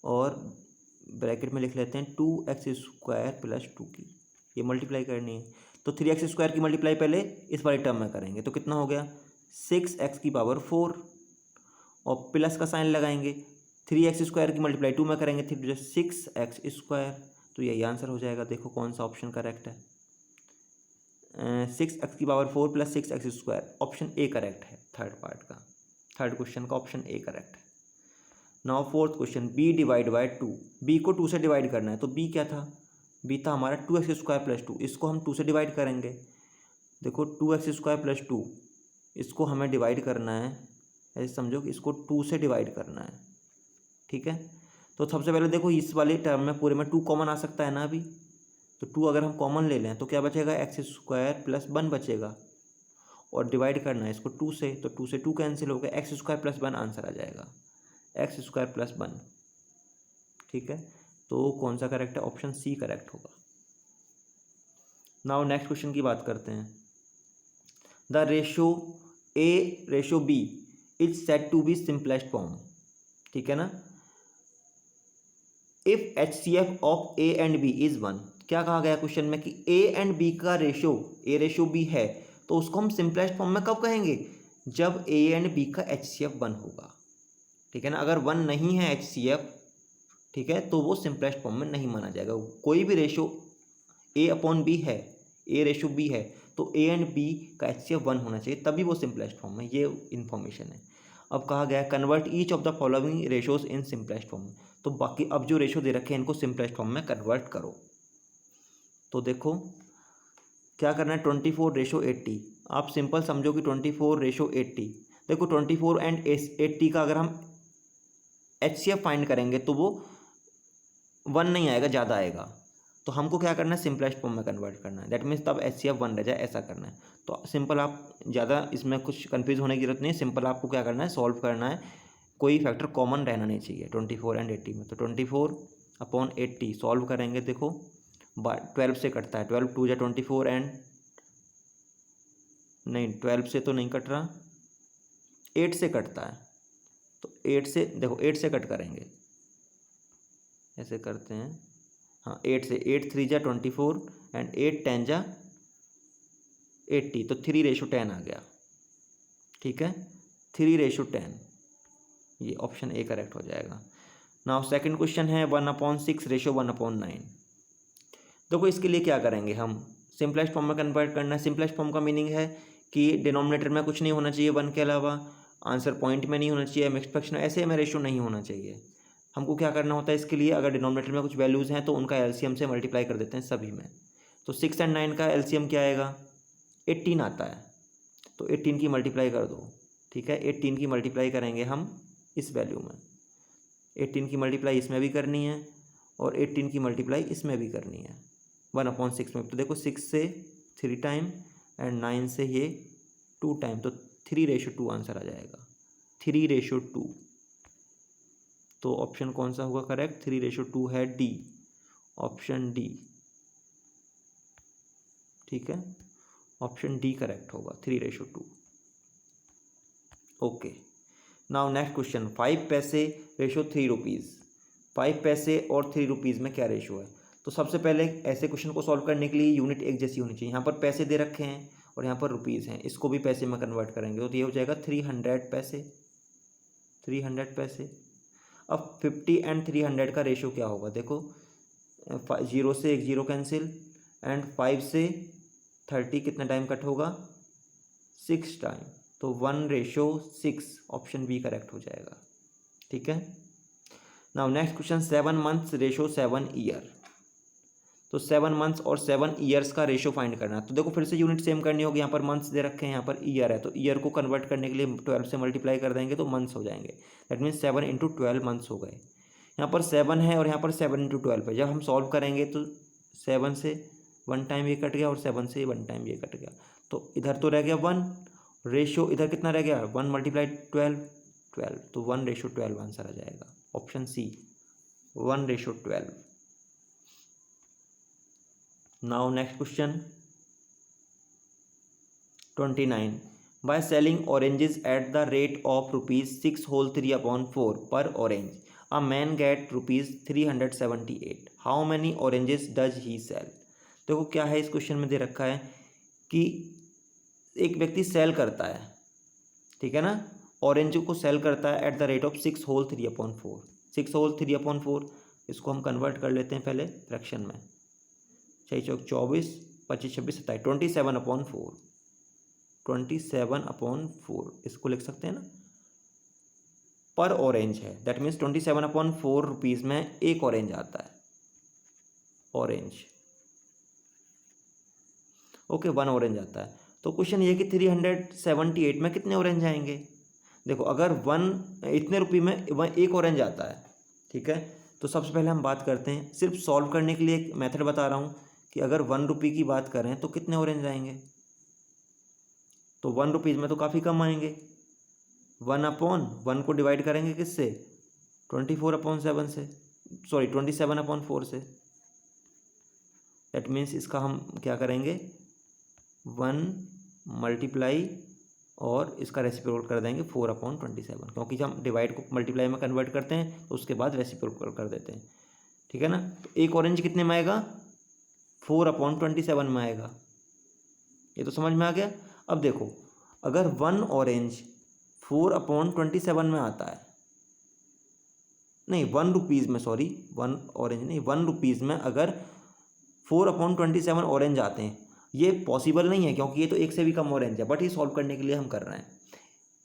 A: और ब्रैकेट में लिख लेते हैं 2x² + 2 की, ये मल्टीप्लाई करनी है, तो 3x² की मल्टीप्लाई पहले इस वाले टर्म में करेंगे, तो कितना हो गया 6x⁴, और प्लस का साइन लगाएंगे, 3x² की मल्टीप्लाई 2 में करेंगे, 3 × 6x², तो यही आंसर हो जाएगा। देखो कौन सा ऑप्शन करेक्ट है, 6x⁴ + 6x², option A correct है, थर्ड क्वेश्चन का ऑप्शन ए करेक्ट है। Now fourth question, b / 2, b को 2 से डिवाइड करना है, तो b क्या था, b था हमारा 2x² + 2, इसको हम 2 से डिवाइड करेंगे, देखो 2x² + 2, इसको हमें डिवाइड करना है ऐसे समझो कि इसको 2 से डिवाइड करना है, ठीक है। तो सबसे पहले देखो इस वाले टर्म में पूरे में 2 कॉमन आ सकता है ना अभी, तो 2 अगर हम कॉमन ले लें तो क्या बचेगा, एक्स स्क्वायर प्लस 1 बचेगा, और डिवाइड करना है इसको 2 से, तो 2 से 2 कैंसिल हो गया, एक्स स्क्वायर प्लस 1 आंसर आ जाएगा, एक्स स्क्वायर प्लस 1, ठीक है। तो कौन सा करेक्ट है, ऑप्शन सी करेक्ट होगा। नाउ नेक्स्ट क्वेश्चन की बात करते हैं। The ratio A ratio B is said to be simplest form, ठीक है ना। If H C F of A and B is 1, क्या कहा गया क्वेश्चन में कि ए एंड बी का रेशो ए रेशो बी है, तो उसको हम सिंपलेस्ट फॉर्म में कब कहेंगे, जब ए एंड बी का एच सी एफ 1 होगा, ठीक है ना। अगर 1 नहीं है एच सी एफ, ठीक है, तो वो सिंपलेस्ट फॉर्म में नहीं माना जाएगा। कोई भी रेशो ए अपॉन बी है, ए रेशो बी है, तो ए एंड बी का एच सी एफ 1 होना चाहिए, तभी वो सिंपलेस्ट फॉर्म में, ये इन्फॉर्मेशन है। अब कहा गया convert each of the following ratios in simplest form, तो बाकी अब जो रेशो दे रखे हैं इनको सिंपलेस्ट फॉर्म में कन्वर्ट करो। तो देखो क्या करना है, 24:80, आप सिंपल समझो कि 24:80। देखो 24 एंड 80 का अगर हम एच सी एफ फाइंड करेंगे तो वो 1 नहीं आएगा, ज़्यादा आएगा, तो हमको क्या करना है, सिंपलेस्ट फॉर्म में कन्वर्ट करना है। दैट मीन्स तब एच सी एफ 1 रह जाए, ऐसा करना है। तो सिंपल, आप ज़्यादा इसमें कुछ कन्फ्यूज होने की जरूरत नहीं है, सिंपल आपको क्या करना है, सॉल्व करना है, कोई फैक्टर कॉमन रहना नहीं चाहिए 24 एंड 80 में। तो 24/80 सॉल्व करेंगे, देखो 12 से कटता है, 12 2 जा 24 एंड नहीं 12 से तो नहीं कट रहा, 8 से कटता है, तो 8 से देखो 8 से कट करेंगे, ऐसे करते हैं, हाँ 8 से, 8 3 जा 24 एंड 8 10 जा 80, तो 3:10 आ गया, ठीक है, 3:10, ये ऑप्शन ए करेक्ट हो जाएगा। नाउ सेकंड क्वेश्चन है 1/6 रेशो 1/9। देखो इसके लिए क्या करेंगे, हम सिंपलेस्ट फॉर्म में कन्वर्ट करना है। सिंपलेस्ट फॉर्म का मीनिंग है कि डिनोमिनेटर में कुछ नहीं होना चाहिए 1 के अलावा, आंसर पॉइंट में नहीं होना चाहिए, मिक्स्ड फ्रैक्शन ऐसे में रेशो नहीं होना चाहिए। हमको क्या करना होता है इसके लिए, अगर डिनोमिनेटर में कुछ वैल्यूज़ हैं तो उनका एलसीएम से मल्टीप्लाई कर देते हैं सभी में। तो 6 एंड 9 का एलसीएम क्या आएगा, 18 आता है, तो 18 की मल्टीप्लाई कर दो, ठीक है। 18 की मल्टीप्लाई करेंगे हम इस वैल्यू में, 18 की मल्टीप्लाई इसमें भी करनी है और 18 की मल्टीप्लाई इसमें भी करनी है 1/6 में। तो देखो 6 से 3 टाइम एंड 9 से ये 2 टाइम, तो 3:2 आंसर आ जाएगा, 3:2। तो ऑप्शन कौन सा होगा करेक्ट, 3:2 है डी, ऑप्शन डी, ठीक है, ऑप्शन डी करेक्ट होगा, 3:2। ओके, नाउ नेक्स्ट क्वेश्चन, 5 पैसे रेशो 3 रुपीज़। 5 पैसे और 3 रुपीज़ में क्या रेशो है। तो सबसे पहले ऐसे क्वेश्चन को सॉल्व करने के लिए यूनिट एक जैसी होनी चाहिए। यहाँ पर पैसे दे रखे हैं और यहाँ पर रुपीज़ हैं, इसको भी पैसे में कन्वर्ट करेंगे तो ये हो जाएगा 300 पैसे, 300 पैसे। अब 50 एंड 300 का रेशो क्या होगा, देखो 0 से 1 0 कैंसिल एंड 5 से 30 कितना टाइम कट होगा, 6 टाइम, तो 1:6, ऑप्शन बी करेक्ट हो जाएगा, ठीक है। Now next question, 7 months ratio 7 year. तो 7 मंथ्स और 7 ईयर्स का रेशो फाइंड करना है। तो देखो फिर से यूनिट सेम करनी होगी, यहाँ पर मंथ्स दे रखे हैं, यहाँ पर ईयर है, तो ईयर को कन्वर्ट करने के लिए 12 से मल्टीप्लाई कर देंगे तो मंथ्स हो जाएंगे। दैट मीन्स 7 × 12 मंथ्स हो गए। यहाँ पर 7 है और यहाँ पर 7 × 12 है, जब हम सॉल्व करेंगे तो 7 से 1 टाइम ये कट गया और 7 से 1 टाइम ये कट गया, तो इधर तो रह गया 1, रेशो इधर कितना रह गया, 1 × 12, तो 1:12 आंसर आ जाएगा, option C 1:12। Now next question 29, by selling oranges at the rate of ₹6.3/4 per orange a man get ₹378। How many oranges does he sell. देखो क्या है इस क्वेश्चन में दे रखा है कि एक व्यक्ति सेल करता है, ठीक है ना, ऑरेंज को सेल करता है एट द रेट ऑफ 6/3/4। 6/3/4 इसको हम कन्वर्ट कर लेते हैं पहले फ्रैक्शन में, 6 चौक 24, 25 26 27, 27/4, 27/4 इसको लिख सकते हैं ना, पर ऑरेंज है। दैट मीन्स 27/4 रुपीज़ में एक ऑरेंज आता है, ऑरेंज, ओके 1 ऑरेंज आता है। तो क्वेश्चन ये कि 378 में कितने ऑरेंज आएंगे, देखो अगर 1 इतने रुपये में एक ऑरेंज आता है, ठीक है, तो सबसे पहले हम बात करते हैं, सिर्फ सॉल्व करने के लिए एक मेथड बता रहा हूँ कि अगर 1 रुपये की बात करें तो कितने ऑरेंज आएंगे, तो 1 रुपीज़ में तो काफ़ी कम आएंगे। 1/1 को डिवाइड करेंगे किससे, 24/7 से, सॉरी 27/4 से। दैट मीन्स इसका हम क्या करेंगे, 1 मल्टीप्लाई और इसका रेसिप्रोकल कर देंगे 4/27, क्योंकि जब हम डिवाइड को मल्टीप्लाई में कन्वर्ट करते हैं तो उसके बाद रेसिप्रोकल कर देते हैं, ठीक है ना। तो एक ऑरेंज कितने में आएगा, 4/27 में आएगा। ये तो समझ में आ गया। अब देखो अगर 1 ऑरेंज 4/27 में आता है, नहीं 1 रुपीज़ में, सॉरी 1 ऑरेंज नहीं, 1 रुपीज़ में अगर 4/27 ऑरेंज आते हैं, ये पॉसिबल नहीं है क्योंकि ये तो एक से भी कम ऑरेंज है, बट ये सॉल्व करने के लिए हम कर रहे हैं।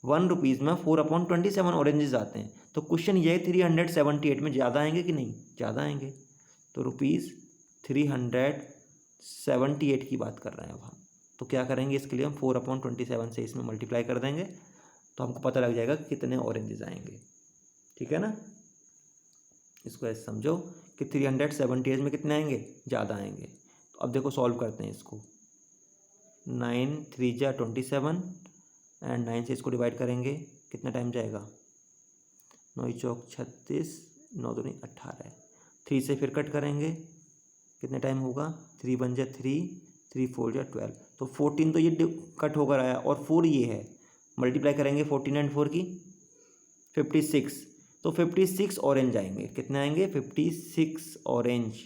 A: 1 रुपीज़ में 4/27 ऑरेंजेस आते हैं, तो क्वेश्चन ये 378 में ज़्यादा आएंगे कि नहीं, ज़्यादा आएंगे। तो ₹378 की बात कर रहे हैं अब हम, तो क्या करेंगे, इसके लिए हम 4/27 से इसमें मल्टीप्लाई कर देंगे, तो हमको पता लग जाएगा कि कितने ऑरेंजेस आएंगे, ठीक है ना। इसको ऐसे समझो कि 378 में कितने आएंगे, ज़्यादा आएंगे। तो अब देखो सॉल्व करते हैं इसको, 9 3 जा 27 एंड 9 से इसको डिवाइड करेंगे, कितना टाइम जाएगा, 9 चौक 36, 9 दूनी 18, 3 से फिर कट करेंगे, कितने टाइम होगा, 3 1 जा 3, 3 4 जा 12, तो 14 तो ये कट होकर आया और 4 ये है, मल्टीप्लाई करेंगे 14 एंड 4 की 56, तो 56 ऑरेंज आएंगे, कितने आएंगे, 56 ऑरेंज।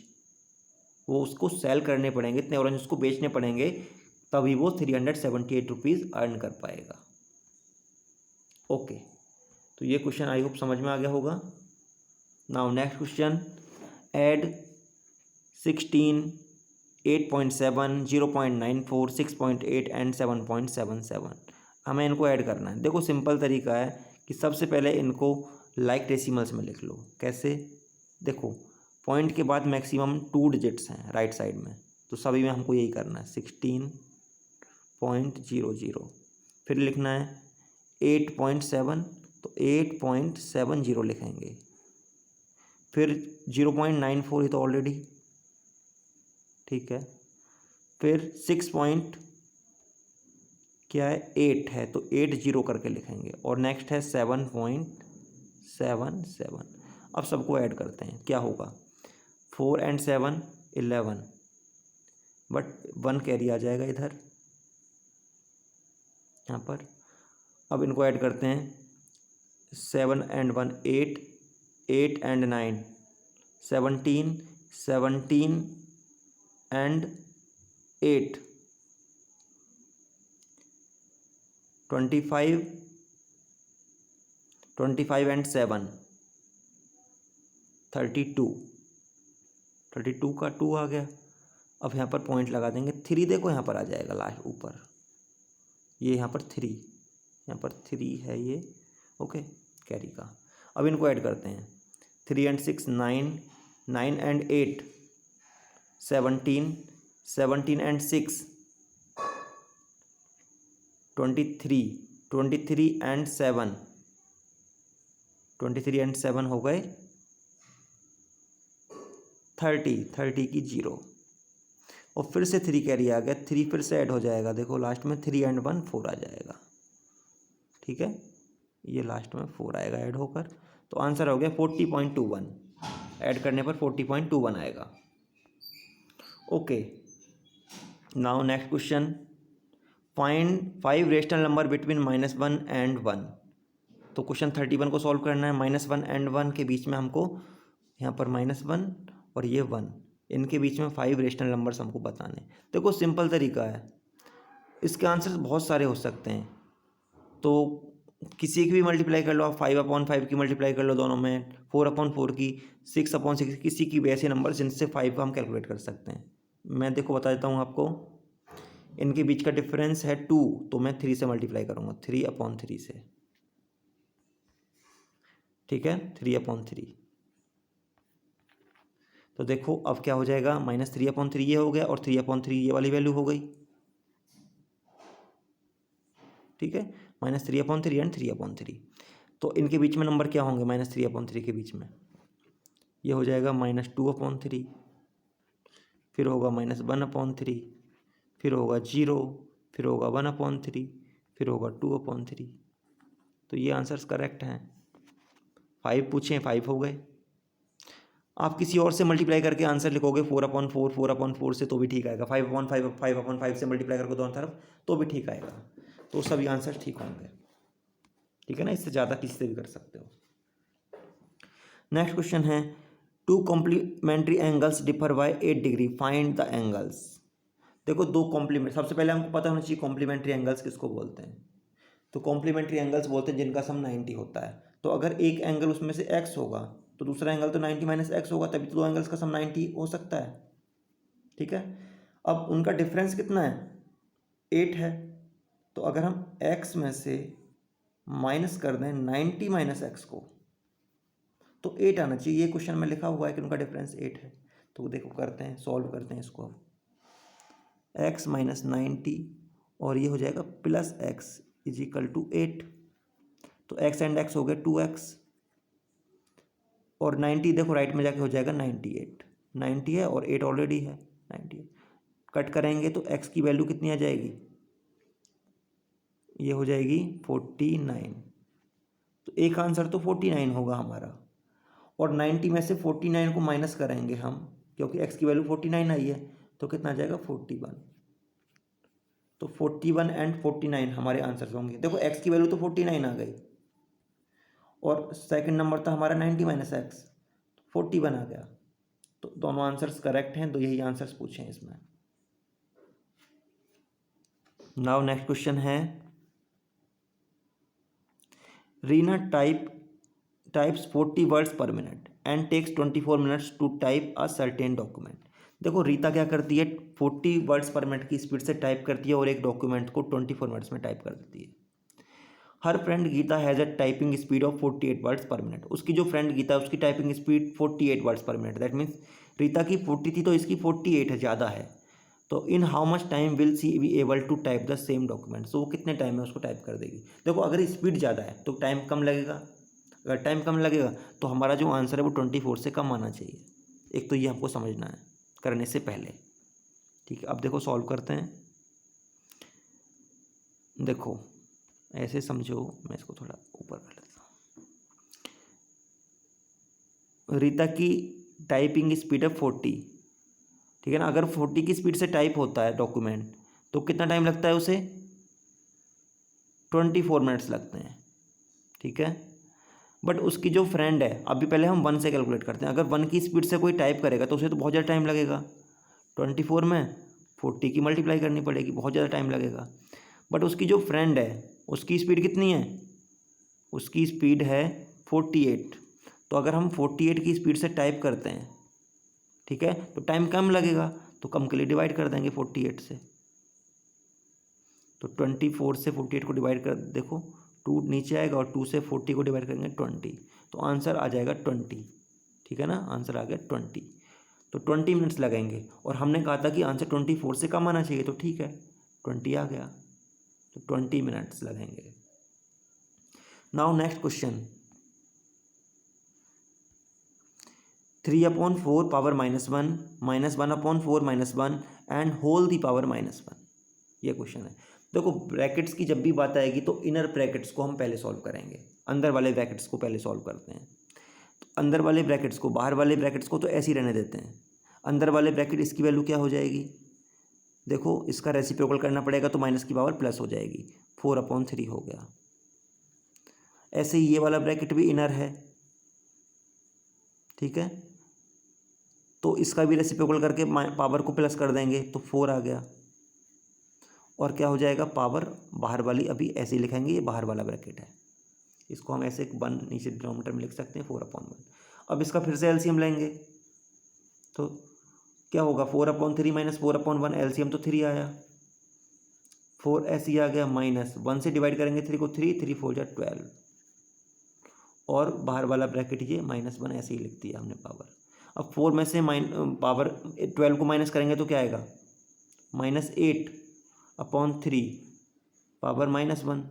A: वो उसको सेल करने पड़ेंगे, इतने ऑरेंज उसको बेचने पड़ेंगे, तभी वो 378 रुपीज़ अर्न कर पाएगा। ओके, तो ये क्वेश्चन आई होप समझ में आ गया होगा। Now next question, add 16, 8.7, 0.94, 6.8 and 7.77। हमें इनको ऐड करना है। देखो सिंपल तरीका है कि सबसे पहले इनको लाइक डेसिमल्स में लिख लो। कैसे, देखो पॉइंट के बाद मैक्सिमम 2 डिजिट्स हैं राइट साइड में, तो सभी में हमको यही करना है, 16.00। फिर लिखना है 8.7, तो 8.70 लिखेंगे। फिर 0.94 ही तो ऑलरेडी, ठीक है। फिर 6 पॉइंट क्या है, 8 है, तो 80 करके लिखेंगे। और नेक्स्ट है 7.77। अब सबको ऐड करते हैं, क्या होगा, 4 एंड 7 11, बट 1 कैरी आ जाएगा इधर यहाँ पर। अब इनको ऐड करते हैं, 7 एंड 1 8, 8 एंड 9 17, 17 एंड 8 25, 25 एंड 7 32, 32 का 2 आ गया। अब यहाँ पर पॉइंट लगा देंगे, 3 देखो यहाँ पर आ जाएगा लास्ट ऊपर, ये यहाँ पर 3, यहाँ पर 3 है ये, ओके कैरी का। अब इनको ऐड करते हैं, 3 and 6 9, 9 and 8 17, 17 and 6 23, 23 and 7, 23 and 7 हो गए 30, 30 की 0, और फिर से 3 कैरी आ गया, 3 फिर से ऐड हो जाएगा। देखो लास्ट में 3 एंड 1 4 आ जाएगा, ठीक है, ये लास्ट में 4 आएगा ऐड होकर। तो आंसर हो गया 40.21, ऐड करने पर 40.21 आएगा। Okay, now next question, find 5 rational number between -1 and 1। तो क्वेश्चन 31 को सॉल्व करना है। -1 एंड 1 के बीच में हमको यहाँ पर -1 और ये 1, इनके बीच में 5 रेशनल नंबर्स हमको बताने। देखो सिंपल तरीका है, इसके आंसर्स बहुत सारे हो सकते हैं, तो किसी की भी मल्टीप्लाई कर लो आप, 5/5 की मल्टीप्लाई कर लो दोनों में, 4/4 की, 6/6, किसी की भी ऐसे नंबर जिनसे 5 का हम कैलकुलेट कर सकते हैं। मैं देखो बता देता हूँ आपको, इनके बीच का डिफरेंस है 2, तो मैं 3 से मल्टीप्लाई करूँगा, 3/3 से, ठीक है, 3/3। तो देखो अब क्या हो जाएगा, -3/3 ये हो गया और 3/3 ये वाली वैल्यू हो गई। ठीक है, -3/3 एंड 3/3। तो इनके बीच में नंबर क्या होंगे -3/3 के बीच में? ये हो जाएगा -2/3, फिर होगा -1/3, फिर होगा 0, फिर होगा 1/3, फिर होगा 2/3। तो ये आंसर्स करेक्ट हैं। 5 पूछें, 5 हो गए। आप किसी और से मल्टीप्लाई करके आंसर लिखोगे 4/4, 4/4 से, तो भी ठीक आएगा। 5/5, 5/5 से मल्टीप्लाई करके दोनों तरफ, तो भी ठीक आएगा। तो सभी आंसर ठीक होंगे, ठीक है ना। इससे ज़्यादा किसी से भी कर सकते हो। नेक्स्ट क्वेश्चन है, two complementary angles differ by 8 degree, find the angles. देखो दो कॉम्प्लीमेंट, सबसे पहले हमको पता होना चाहिए कॉम्प्लीमेंट्री एंगल्स किसको बोलते हैं। तो कॉम्प्लीमेंट्री एंगल्स बोलते हैं जिनका सम 90 होता है। तो अगर एक एंगल उसमें से x होगा तो दूसरा एंगल तो 90 माइनस एक्स होगा, तभी तो दो एंगल्स का सम 90 हो सकता है, ठीक है। अब उनका डिफरेंस कितना है, 8 है। तो अगर हम x में से माइनस कर दें 90 माइनस एक्स को, तो 8 आना चाहिए। ये क्वेश्चन में लिखा हुआ है कि उनका डिफरेंस 8 है। तो देखो करते हैं, सॉल्व करते हैं इसको। अब x माइनस 90 और ये हो जाएगा plus X is equal to 8। तो x एंड x हो गए 2x, और 90 देखो राइट में जाके हो जाएगा 98। 90 है और 8 ऑलरेडी है, 98 कट करेंगे तो x की वैल्यू कितनी आ जाएगी, ये हो जाएगी 49। तो एक आंसर तो 49 होगा हमारा। और 90 में से 49 को माइनस करेंगे हम, क्योंकि x की वैल्यू 49 आई है, तो कितना आ जाएगा 41। तो 41 एंड 49 हमारे आंसर्स होंगे। देखो x की वैल्यू तो 49 आ गई, और सेकंड नंबर था हमारा 90 माइनस एक्स, 41 आ गया। तो दोनों आंसर्स करेक्ट हैं, तो यही आंसर्स पूछे हैं इसमें। नाउ नेक्स्ट क्वेश्चन है, Reena types 40 words per minute and takes 24 minutes to type a certain document. देखो रीता क्या करती है, 40 वर्ड्स पर मिनट की स्पीड से टाइप करती है और एक डॉक्यूमेंट को 24 मिनट्स में टाइप कर देती है। Her friend Geeta has a typing speed of 48 words per minute. उसकी जो फ्रेंड गीता है उसकी typing speed 48 words per minute. That means Rita की 40 थी तो इसकी 48 है, ज़्यादा है। तो in how much time will C be able to type the same document. So वो कितने टाइम में उसको टाइप कर देगी। देखो अगर स्पीड ज़्यादा है तो टाइम कम लगेगा, अगर टाइम कम लगेगा तो हमारा जो आंसर है वो 24 से कम आना चाहिए। एक तो ये हमको समझना है करने से पहले, ठीक है। अब देखो सॉल्व करते हैं। देखो ऐसे समझो, मैं इसको थोड़ा ऊपर कर लेता हूँ। रीता की टाइपिंग स्पीड है 40, ठीक है ना। अगर 40 की स्पीड से टाइप होता है डॉक्यूमेंट तो कितना टाइम लगता है उसे, 24 मिनट्स लगते हैं, ठीक है। बट उसकी जो फ्रेंड है, अभी पहले हम 1 से कैलकुलेट करते हैं। अगर 1 की स्पीड से कोई टाइप करेगा तो उसे तो बहुत ज़्यादा टाइम लगेगा। 24 में 40 की मल्टीप्लाई करनी पड़ेगी, बहुत ज़्यादा टाइम लगेगा। बट उसकी जो फ्रेंड है उसकी स्पीड कितनी है, उसकी स्पीड है 48। तो अगर हम 48 की स्पीड से टाइप करते हैं, ठीक है, तो टाइम कम लगेगा, तो कम के लिए डिवाइड कर देंगे 48 से। तो 24 से 48 को डिवाइड कर, देखो 2 नीचे आएगा और 2 से 40 को डिवाइड करेंगे 20, तो आंसर आ जाएगा 20, ठीक है ना। आंसर आ गया 20। तो 20 मिनट्स लगेंगे, और हमने कहा था कि आंसर 24 से कम आना चाहिए, तो ठीक है 20 आ गया, तो 20 मिनट्स लगेंगे। Now next question, 3/4 power -1 -1/4 -1 and whole the power -1, ये क्वेश्चन है। देखो ब्रैकेट्स की जब भी बात आएगी तो इनर ब्रैकेट्स को हम पहले सॉल्व करेंगे, अंदर वाले ब्रैकेट्स को पहले सॉल्व करते हैं। तो अंदर वाले ब्रैकेट्स को, बाहर वाले ब्रैकेट्स को तो ऐसे ही रहने देते हैं। अंदर वाले ब्रैकेट, इसकी वैल्यू क्या हो जाएगी, देखो इसका रेसिप्रोकल करना पड़ेगा तो माइनस की पावर प्लस हो जाएगी, 4/3 हो गया। ऐसे ही ये वाला ब्रैकेट भी इनर है, ठीक है, तो इसका भी रेसिप्रोकल करके पावर को प्लस कर देंगे तो 4 आ गया। और क्या हो जाएगा, पावर बाहर वाली अभी ऐसे ही लिखेंगे, ये बाहर वाला ब्रैकेट है, इसको हम ऐसे 1 नीचे डिनोमिनेटर में लिख सकते हैं 4/1। अब इसका फिर से एलसीएम लेंगे तो क्या होगा, 4/3 माइनस 4/1, एलसीएम तो 3 आया, 4 ऐसे ही आ गया, माइनस 1 से डिवाइड करेंगे 3 को, 3 4 जा 12, और बाहर वाला ब्रैकेट ये -1 ऐसे ही लिख दिया हमने पावर। अब 4 में से पावर 12 को माइनस करेंगे तो क्या आएगा, -8/3, पावर -1।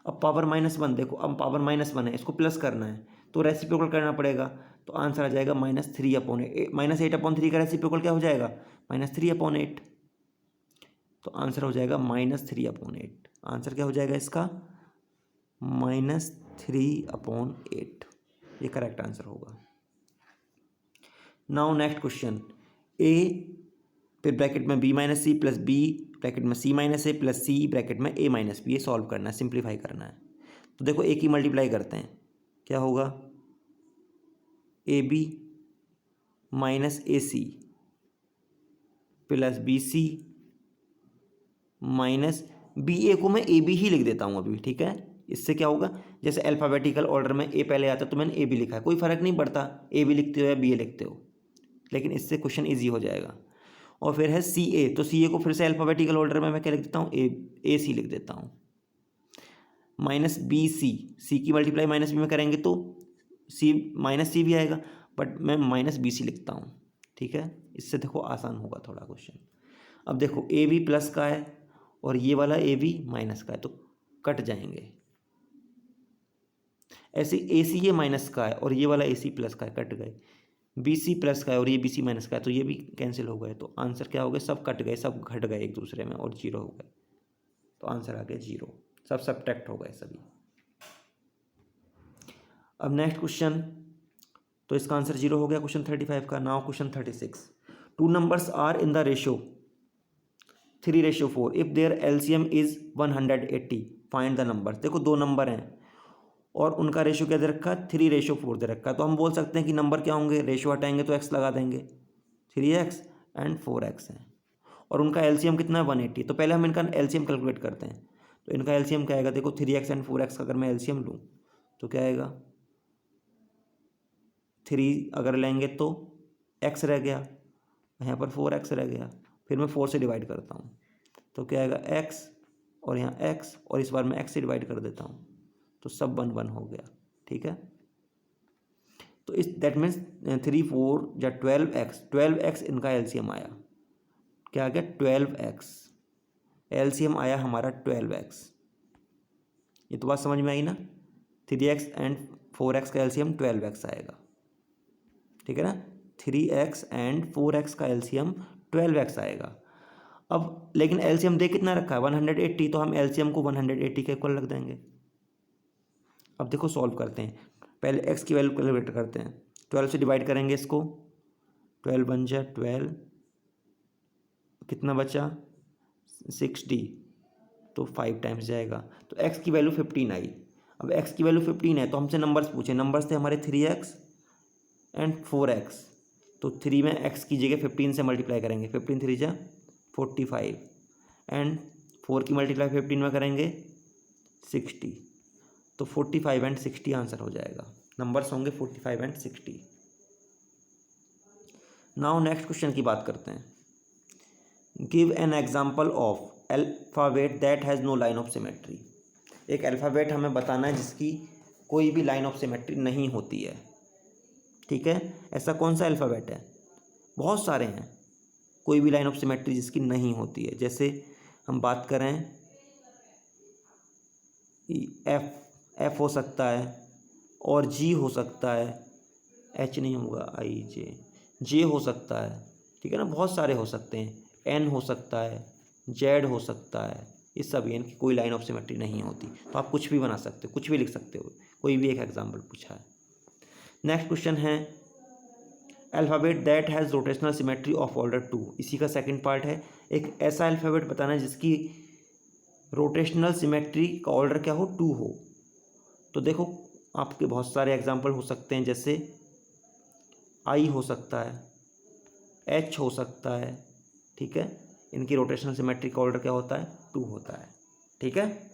A: अब पावर -1 देखो, अब पावर -1 है, इसको प्लस करना है तो रेसिप्रोकल करना पड़ेगा, तो आंसर आ जाएगा -3/8। -8/3 का रेसिप्रोकल क्या हो जाएगा? -3/8। तो आंसर हो जाएगा -3/8। आंसर क्या हो जाएगा इसका? -3/8। ये करेक्ट आंसर होगा। नाउ नेक्स्ट क्वेश्चन, ए फिर ब्रैकेट में b minus C plus B bracket में c minus A plus C bracket में a माइनस बी, ये सॉल्व करना है, सिंप्लीफाई करना है। तो देखो ए की मल्टीप्लाई करते हैं, क्या होगा? A B minus A C plus B C minus B A को मैं ए बी ही लिख देता हूँ अभी, ठीक है। इससे क्या होगा, जैसे अल्फ़ाबेटिकल ऑर्डर में ए पहले आता है तो मैंने ए बी लिखा है, कोई फ़र्क नहीं पड़ता ए बी लिखते हो या बी ए लिखते हो, लेकिन इससे क्वेश्चन ईजी हो जाएगा। और फिर है सी ए, तो सी ए को फिर से अल्फ़ाबेटिकल ऑर्डर में मैं क्या लिख देता हूँ? ए सी लिख देता हूँ। माइनस बी सी, सी की मल्टीप्लाई माइनस बी में करेंगे तो सी माइनस सी भी आएगा, बट मैं माइनस बी सी लिखता हूँ, ठीक है। इससे देखो आसान होगा थोड़ा क्वेश्चन। अब देखो ए बी प्लस का है और ये वाला ए बी माइनस का है, तो कट जाएंगे। ऐसे ए सी ये माइनस का है और ये वाला ए सी प्लस का है, कट गए। बी सी प्लस का है और ये बी सी माइनस का है, तो ये भी कैंसिल हो गए। तो आंसर क्या हो गया? सब कट गए, सब घट गए एक दूसरे में और जीरो हो गए, तो आंसर आ गया 0। सब सब्ट्रैक्ट हो गए सभी। अब नेक्स्ट क्वेश्चन, तो इसका आंसर 0 हो गया क्वेश्चन 35 का। Now question 36, two numbers are in the ratio 3:4 if their LCM is 180 find the numbers. देखो दो नंबर हैं और उनका रेशियो क्या दे रखा है? 3:4 दे रखा है। तो हम बोल सकते हैं कि नंबर क्या होंगे, रेशियो हटाएंगे तो x लगा देंगे, 3x एंड 4x है, और उनका एलसीएम कितना है? 180। तो पहले हम इनका एलसीएम कैलकुलेट करते हैं। तो इनका एलसीएम क्या आएगा? देखो 3x एंड 4x का अगर मैं एलसीएम लूँ तो क्या आएगा? 3 अगर लेंगे तो x रह गया, यहाँ पर 4x रह गया, फिर मैं 4 से डिवाइड करता हूँ तो क्या आएगा? x और यहाँ x, और इस बार मैं x से डिवाइड कर देता हूँ तो सब 1 1 हो गया, ठीक है। तो इस दैट मीन्स 3 4 या 12x इनका एलसीएम आया। क्या आ गया? 12x एलसीएम आया हमारा 12x। ये तो बात समझ में आई ना? 3x एंड 4x का एलसीएम 12x आएगा, ठीक है ना। 3x एंड 4x का एलसीएम 12x आएगा। अब लेकिन एलसीएम दे कितना रखा है? 180, तो हम एलसीएम को 180 के इक्वल रख देंगे। अब देखो सॉल्व करते हैं, पहले x की वैल्यू कैलकुलेट करते हैं। 12 से डिवाइड करेंगे इसको, 12 बन जा 12, कितना बचा? 60, तो 5 टाइम्स जाएगा, तो x की वैल्यू 15 आई। अब x की वैल्यू 15 है तो हमसे नंबर्स पूछे, नंबर्स थे हमारे 3x एंड 4x। तो 3 में x की जगह 15 से मल्टीप्लाई करेंगे, 15 3 जा 45 एंड 4 की मल्टीप्लाई 15 में करेंगे 60, तो 45 एंड 60 आंसर हो जाएगा। नंबर्स होंगे 45 एंड 60। नाउ नेक्स्ट क्वेश्चन की बात करते हैं। Give an example of alphabet that has no line of symmetry. एक अल्फ़ाबेट हमें बताना है जिसकी कोई भी लाइन ऑफ सिमेट्री नहीं होती है, ठीक है। ऐसा कौन सा अल्फ़ाबेट है? बहुत सारे हैं, कोई भी लाइन ऑफ सिमेट्री जिसकी नहीं होती है। जैसे हम बात करें एफ हो सकता है और जी हो सकता है, एच नहीं होगा, आई जे हो सकता है, ठीक है ना। बहुत सारे हो सकते हैं, एन हो सकता है, जेड हो सकता है, ये सब इनकी कोई लाइन ऑफ सिमेट्री नहीं होती। तो आप कुछ भी बना सकते हो, कुछ भी लिख सकते हो, कोई भी एक एग्जाम्पल पूछा है। नेक्स्ट क्वेश्चन है alphabet that has rotational symmetry of order 2। इसी का सेकंड पार्ट है, एक ऐसा अल्फ़ाबेट बताना है जिसकी रोटेशनल सिमेट्री का ऑर्डर क्या हो? 2 हो। तो देखो आपके बहुत सारे एग्जाम्पल हो सकते हैं, जैसे आई हो सकता है, एच हो सकता है, ठीक है। इनकी रोटेशनल सिमेट्री का ऑर्डर क्या होता है? 2 होता है, ठीक है।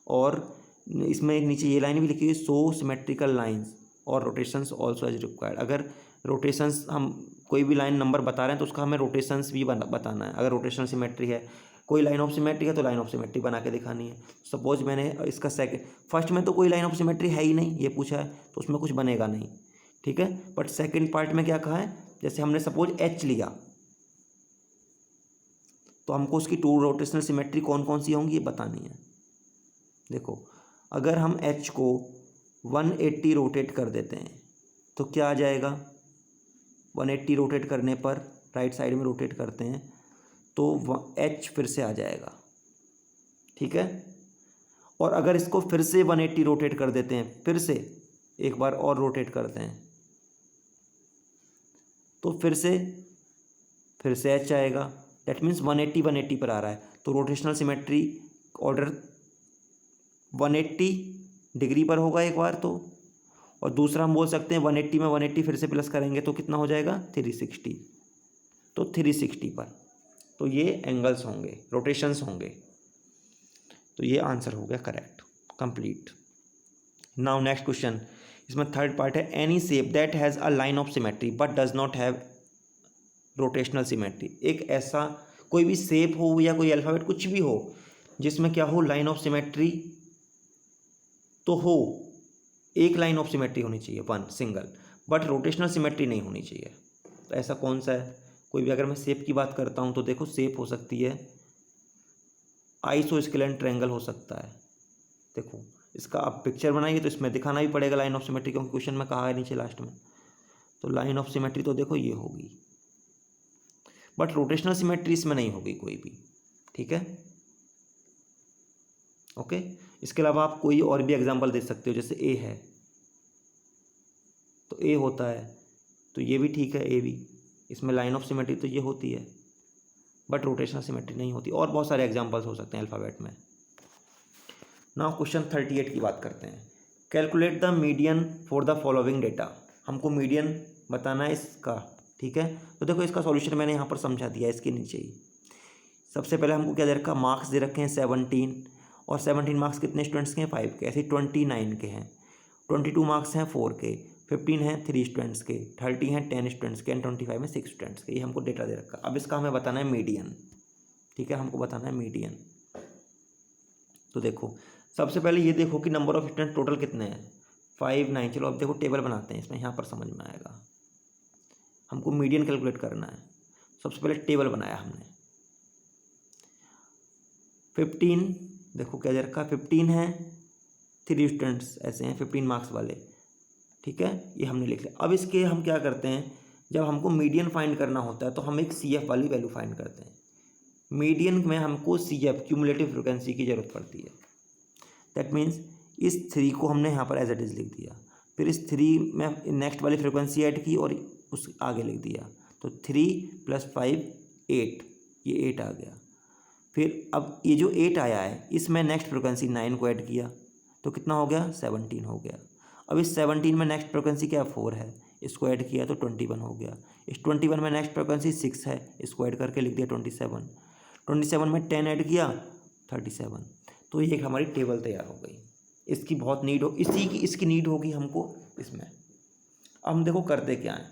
A: और इसमें एक नीचे ये लाइन भी लिखी हुई है, सो सिमेट्रिकल लाइंस और रोटेशंस ऑल्सो एज रिक्वायर्ड। अगर रोटेशंस हम कोई भी लाइन नंबर बता रहे हैं तो उसका हमें रोटेशंस भी बताना है। अगर रोटेशनल सिमेट्री है, कोई लाइन ऑफ सिमेट्री है तो लाइन ऑफ सिमेट्री बना के दिखानी है। सपोज मैंने इसका फर्स्ट में तो कोई लाइन ऑफ सिमेट्री है ही नहीं, ये पूछा है तो उसमें कुछ बनेगा नहीं, ठीक है। बट सेकेंड पार्ट में क्या कहा है, जैसे हमने सपोज एच लिया तो हमको उसकी 2 रोटेशनल सिमेट्री कौन कौन सी होंगी ये बतानी है। देखो अगर हम एच को 180 रोटेट कर देते हैं तो क्या आ जाएगा, 180 रोटेट करने पर राइट साइड में रोटेट करते हैं तो एच फिर से आ जाएगा, ठीक है। और अगर इसको फिर से 180 रोटेट कर देते हैं, फिर से एक बार और रोटेट करते हैं तो फिर से एच आएगा। दैट मीन्स 180 पर आ रहा है, तो रोटेशनल सिमेट्री ऑर्डर 180 डिग्री पर होगा एक बार तो, और दूसरा हम बोल सकते हैं 180 में 180 फिर से प्लस करेंगे तो कितना हो जाएगा 360, तो 360 पर। तो ये एंगल्स होंगे, रोटेशंस होंगे, तो ये आंसर हो गया correct, complete. Now next question, इसमें थर्ड पार्ट है, any shape that has a line of symmetry but does not have rotational symmetry. एक ऐसा कोई भी शेप हो या कोई अल्फ़ाबेट कुछ भी हो जिसमें क्या हो, लाइन ऑफ सिमेट्री तो हो, एक लाइन ऑफ सिमेट्री होनी चाहिए, one single, but rotational symmetry नहीं होनी चाहिए। तो ऐसा कौन सा है, कोई भी, अगर मैं शेप की बात करता हूँ तो देखो शेप हो सकती है आइसोस्केलेन ट्रायंगल हो सकता है। देखो इसका आप पिक्चर बनाइए तो इसमें दिखाना भी पड़ेगा लाइन ऑफ सिमेट्री, क्योंकि क्वेश्चन में कहा है नीचे लास्ट में। तो लाइन ऑफ सिमेट्री तो देखो ये होगी, बट रोटेशनल सिमेट्री इसमें नहीं होगी कोई भी, ठीक है, ओके। इसके अलावा आप कोई और भी एग्जांपल दे सकते हो, जैसे ए है तो ए होता है, तो ये भी ठीक है, ए भी, इसमें लाइन ऑफ सिमेट्री तो ये होती है बट रोटेशनल सिमेट्री नहीं होती। और बहुत सारे एग्जांपल्स हो सकते हैं अल्फ़ाबेट में। नाउ क्वेश्चन 38 की बात करते हैं, calculate the median for the following data. हमको मीडियन बताना है इसका, ठीक है। तो देखो इसका सॉल्यूशन मैंने यहाँ पर समझा दिया है इसके नीचे ही। सबसे पहले हमको क्या दे रखा, मार्क्स दे रखे हैं 17, और 17 मार्क्स कितने स्टूडेंट्स के हैं, 5 के, ऐसे 29 के हैं, 22 मार्क्स हैं 4 के, 15 हैं 3 स्टूडेंट्स के, 30 हैं 10 स्टूडेंट्स के, एंड 25 में 6 स्टूडेंट्स के। ये हमको डेटा दे रखा। अब इसका हमें बताना है मीडियन, ठीक है, हमको बताना है मीडियन। तो देखो सबसे पहले ये देखो कि नंबर ऑफ स्टूडेंट टोटल कितने हैं, 5 9। चलो अब देखो टेबल बनाते हैं इसमें, यहाँ पर समझ में आएगा। हमको मीडियन कैलकुलेट करना है। सबसे पहले टेबल बनाया हमने, 15, देखो क्या दे रखा, 15 है, 3 स्टूडेंट्स ऐसे हैं 15 मार्क्स वाले, ठीक है, ये हमने लिख लिया। अब इसके हम क्या करते हैं, जब हमको मीडियन फाइंड करना होता है तो हम एक CF वाली वैल्यू फाइंड करते हैं। मीडियन में हमको CF क्यूमुलेटिव फ्रिक्वेंसी की ज़रूरत पड़ती है। दैट मीन्स इस 3 को हमने यहाँ पर एज इट इज़ लिख दिया, फिर इस 3 में नेक्स्ट वाली फ्रिक्वेंसी ऐड की और उस आगे लिख दिया, तो 3 + 5 8, ये 8 आ गया। फिर अब ये जो 8 आया है इसमें नेक्स्ट फ्रिक्वेंसी 9 को ऐड किया तो कितना हो गया, 17 हो गया। अब इस 17 में नेक्स्ट फ्रिक्वेंसी क्या, 4 है, इसको ऐड किया तो 21 हो गया। इस 21 में नेक्स्ट फ्रिक्वेंसी 6 है, इसको ऐड करके लिख दिया 27। 27 में 10 ऐड किया 37। तो ये एक हमारी टेबल तैयार हो गई। इसकी बहुत नीड हो, इसकी नीड होगी हमको इसमें। अब हम देखो करते क्या हैं,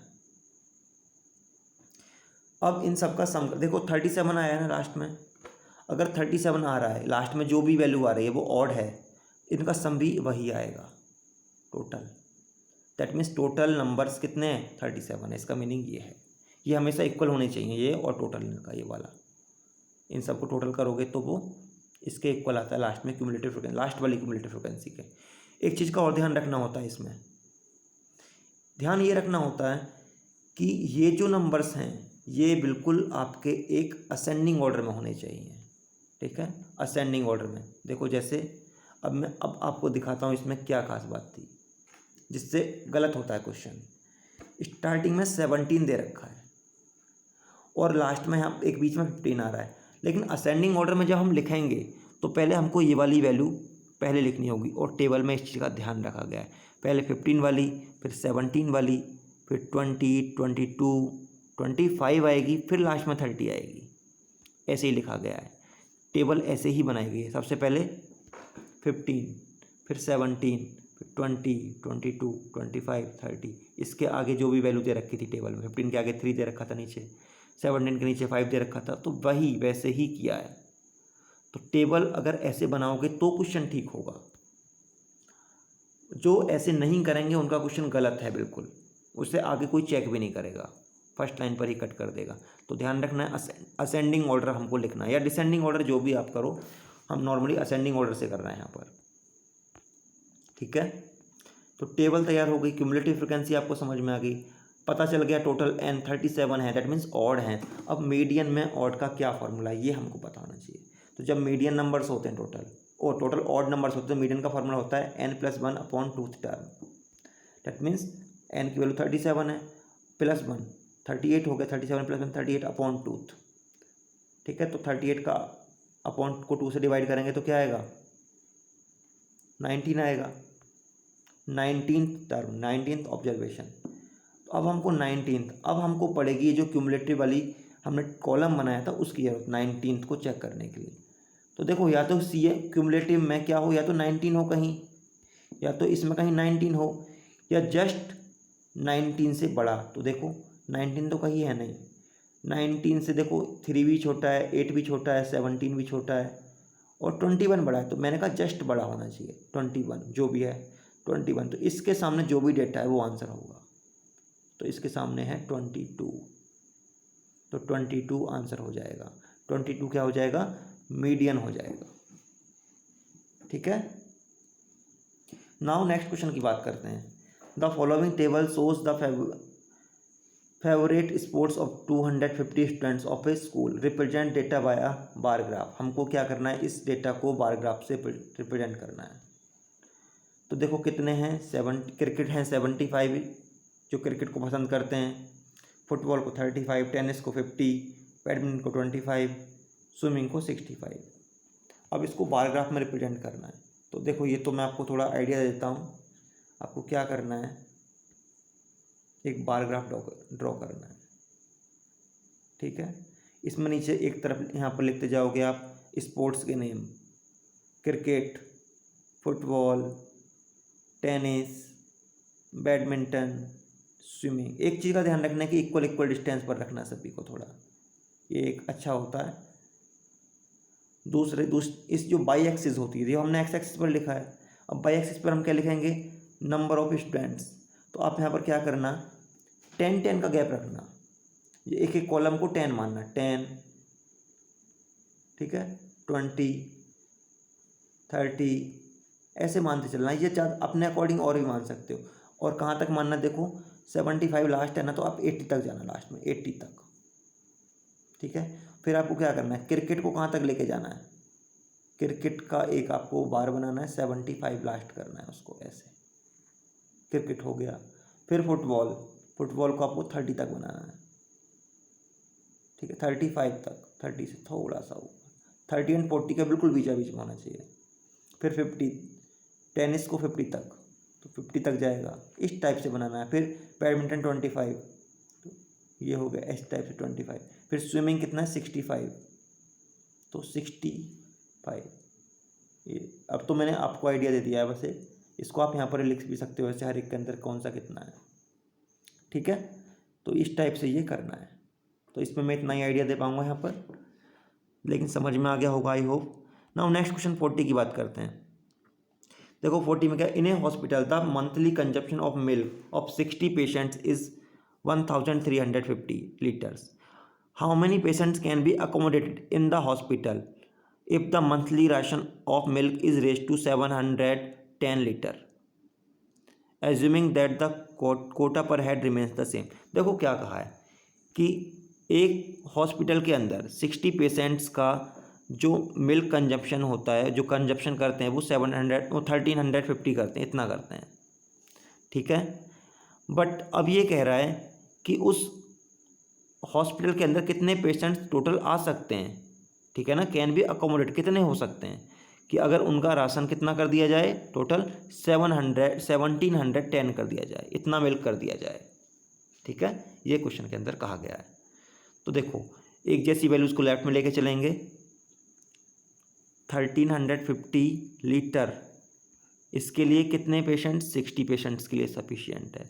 A: अब इन सब का सम देखो 37 आया है ना लास्ट में, अगर 37 आ रहा है लास्ट में जो भी वैल्यू आ रही है वो ऑड है, इनका सम भी वही आएगा total. That means total numbers कितने हैं, 37 है। इसका मीनिंग ये है, ये हमेशा इक्वल होने चाहिए, ये और टोटल इनका ये वाला, इन सबको टोटल करोगे तो वो इसके इक्वल आता है लास्ट में क्यूमुलेटिव फ्रिक्वेंसी, लास्ट वाली क्यूमुलेटिव फ्रिक्वेंसी के। एक चीज़ का और ध्यान रखना होता है इसमें, ध्यान ये रखना होता है कि ये जो नंबर्स हैं ये बिल्कुल आपके एक असेंडिंग ऑर्डर में होने चाहिए, ठीक है, असेंडिंग ऑर्डर में। देखो जैसे अब आपको दिखाता हूँ इसमें क्या खास बात थी जिससे गलत होता है क्वेश्चन। स्टार्टिंग में 17 दे रखा है और लास्ट में हम एक बीच में 15 आ रहा है, लेकिन असेंडिंग ऑर्डर में जब हम लिखेंगे तो पहले हमको ये वाली वैल्यू पहले लिखनी होगी, और टेबल में इस चीज़ का ध्यान रखा गया है। पहले 15 वाली, फिर 17 वाली, फिर 20, 22, 25 आएगी, फिर लास्ट में 30 आएगी, ऐसे ही लिखा गया है। टेबल ऐसे ही बनाई गई है, सबसे पहले 15, फिर 17, फिर 20, 22, 25, 30, इसके आगे जो भी वैल्यू दे रखी थी टेबल में, 15 के आगे 3 दे रखा था नीचे, 17 के नीचे 5 दे रखा था, तो वही वैसे ही किया है। तो टेबल अगर ऐसे बनाओगे तो क्वेश्चन ठीक होगा, जो ऐसे नहीं करेंगे उनका क्वेश्चन गलत है बिल्कुल, उससे आगे कोई चेक भी नहीं करेगा, फर्स्ट लाइन पर ही कट कर देगा। तो ध्यान रखना है असेंडिंग ऑर्डर हमको लिखना है, या डिसेंडिंग ऑर्डर जो भी आप करो, हम नॉर्मली असेंडिंग ऑर्डर से कर रहे हैं यहाँ पर। ठीक है, तो टेबल तैयार हो गई, क्यूमुलेटिव फ्रिक्वेंसी आपको समझ में आ गई, पता चल गया टोटल n 37 है, दैट मीन्स ऑड है। अब मीडियन में ऑड का क्या फॉर्मूला है ये हमको पता होना चाहिए। तो जब मीडियन नंबर्स होते हैं टोटल ऑड नंबर्स होते हैं तो मीडियन का फॉर्मूला होता है n+1/2 term, that means n की वैल्यू 37 है, +1 38 हो गया, 37 + 1 38/2। ठीक है, तो 38 का अपॉन को 2 से डिवाइड करेंगे तो क्या आएगा, 19 आएगा, 19th टर्म, 19th ऑब्जर्वेशन। तो अब हमको 19th, अब हमको पड़ेगी जो क्यूमुलेटिव वाली हमने कॉलम बनाया था उसकी जरूरत 19th को चेक करने के लिए। तो देखो या तो सी है क्यूमुलेटिव में क्या हो, या तो 19 हो कहीं, या तो इसमें कहीं 19 हो, या जस्ट 19 से बड़ा। तो देखो 19 तो कहीं है नहीं, 19 से देखो 3 भी छोटा है, 8 भी छोटा है, 17 भी छोटा है और 21 बड़ा है। तो मैंने कहा जस्ट बड़ा होना चाहिए 21, जो भी है 21। तो इसके सामने जो भी डेटा है वो आंसर होगा। तो इसके सामने है 22, तो 22 आंसर हो जाएगा। 22 क्या हो जाएगा, मीडियन हो जाएगा। ठीक है, नाउ नेक्स्ट क्वेश्चन की बात करते हैं। The following table shows the favourite sports of 250 students of A school, represent data bye a bar graph. हमको क्या करना है, इस डेटा को बार ग्राफ से रिप्रेजेंट करना है। तो देखो कितने हैं, 7 क्रिकेट हैं 75 जो क्रिकेट को पसंद करते हैं, फुटबॉल को 35, टेनिस को 50, बैडमिंटन को 25, स्विमिंग को 65। अब इसको बार ग्राफ में रिप्रेजेंट करना है। तो देखो ये तो मैं आपको थोड़ा आइडिया देता हूँ, आपको क्या करना है, एक बार ग्राफ ड्रॉ करना है। ठीक है, इसमें नीचे एक तरफ यहाँ पर लिखते जाओगे आप स्पोर्ट्स के name, cricket, football, tennis, badminton, swimming. एक चीज़ का ध्यान रखना है कि इक्वल डिस्टेंस पर रखना है सभी को, थोड़ा ये एक अच्छा होता है। दूसरे इस जो बाई एक्सिस होती है, ये हमने एक्स एक्सिस पर लिखा है, अब बाई एक्सिस पर हम क्या लिखेंगे, नंबर ऑफ स्टूडेंट्स। तो आप यहाँ पर क्या करना, 10 का गैप रखना, ये एक एक कॉलम को 10 मानना, 10, ठीक है, 20, 30 ऐसे मानते चलना। ये अपने अकॉर्डिंग और भी मान सकते हो। और कहाँ तक मानना, देखो 75 लास्ट है ना, तो आप 80 तक जाना, लास्ट में 80 तक। ठीक है, फिर आपको क्या करना है, क्रिकेट को कहाँ तक लेके जाना है, क्रिकेट का एक आपको बार बनाना है, 75 लास्ट करना है उसको, ऐसे क्रिकेट हो गया। फिर फुटबॉल को आपको 30 तक बनाना है। ठीक है, 35 तक, 30 से थोड़ा सा ऊपर, 30 और 40 का बिल्कुल बीच में होना चाहिए। फिर 50, टेनिस को 50 तक, तो 50 तक जाएगा, इस टाइप से बनाना है। फिर बैडमिंटन 25, तो ये हो गया इस टाइप से 25। फिर स्विमिंग कितना है, 65, तो 65। ये अब तो मैंने आपको आइडिया दे दिया है, वैसे इसको आप यहाँ पर लिख भी सकते हो, वैसे हर एक के अंदर कौन सा कितना है। ठीक है, तो इस टाइप से ये करना है। तो इसमें मैं इतना ही आइडिया दे पाऊँगा यहाँ पर, लेकिन समझ में आ गया होगा I hope. Now next question 40 की बात करते हैं। देखो 40 में क्या, in a hospital the monthly consumption of milk of 60 patients is 1350 litres. How many patients can be accommodated in the hospital if the monthly ration of milk is raise to 710 litre, assuming that the quota per head remains the same. देखो क्या कहा है कि एक hospital के अंदर 60 patients का जो मिल्क कंजप्शन होता है, जो कंजप्शन करते हैं वो 1350 करते हैं, इतना करते हैं। ठीक है, बट अब ये कह रहा है कि उस हॉस्पिटल के अंदर कितने पेशेंट्स टोटल आ सकते हैं। ठीक है ना, कैन बी अकोमोडेट कितने हो सकते हैं, कि अगर उनका राशन कितना कर दिया जाए, टोटल 1710 कर दिया जाए, इतना मिल्क कर दिया जाए। ठीक है, ये क्वेश्चन के अंदर कहा गया है। तो देखो एक जैसी वैल्यूज़ को लेफ्ट में लेके चलेंगे, 1350 लीटर, इसके लिए कितने पेशेंट्स, 60 पेशेंट्स के लिए सफिशिएंट है।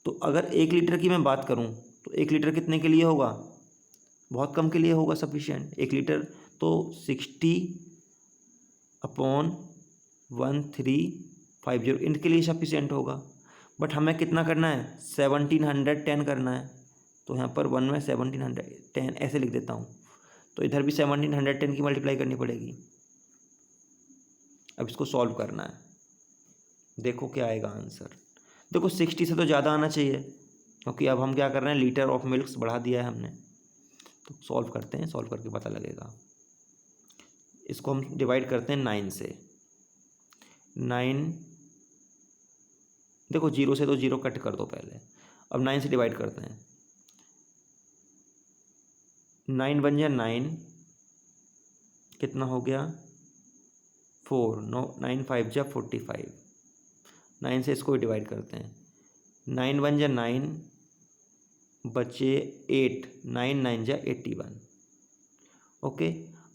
A: तो अगर 1 लीटर की मैं बात करूं तो 1 लीटर कितने के लिए होगा, बहुत कम के लिए होगा सफिशिएंट 1 लीटर। तो 60/1350 इनके लिए सफिशिएंट होगा। बट हमें कितना करना है, 1710 करना है। तो यहाँ पर 1 में 1710 ऐसे लिख देता हूँ, तो इधर भी 1710 की मल्टीप्लाई करनी पड़ेगी। अब इसको सॉल्व करना है। देखो क्या आएगा आंसर। देखो 60 से तो ज़्यादा आना चाहिए, क्योंकि अब हम क्या कर रहे हैं, लीटर ऑफ मिल्क बढ़ा दिया है हमने। तो सॉल्व करते हैं, सॉल्व करके पता लगेगा। इसको हम डिवाइड करते हैं 9 से। 9, देखो 0 से तो 0 कट कर दो पहले। अब 9 से डिवाइड करते हैं। 9 बन जाए 9, कितना हो गया 4, 9 5 जा 45। 9 से इसको डिवाइड करते हैं। 9 1 जा 9, बचे 8, 9 9 जा 81। ओके,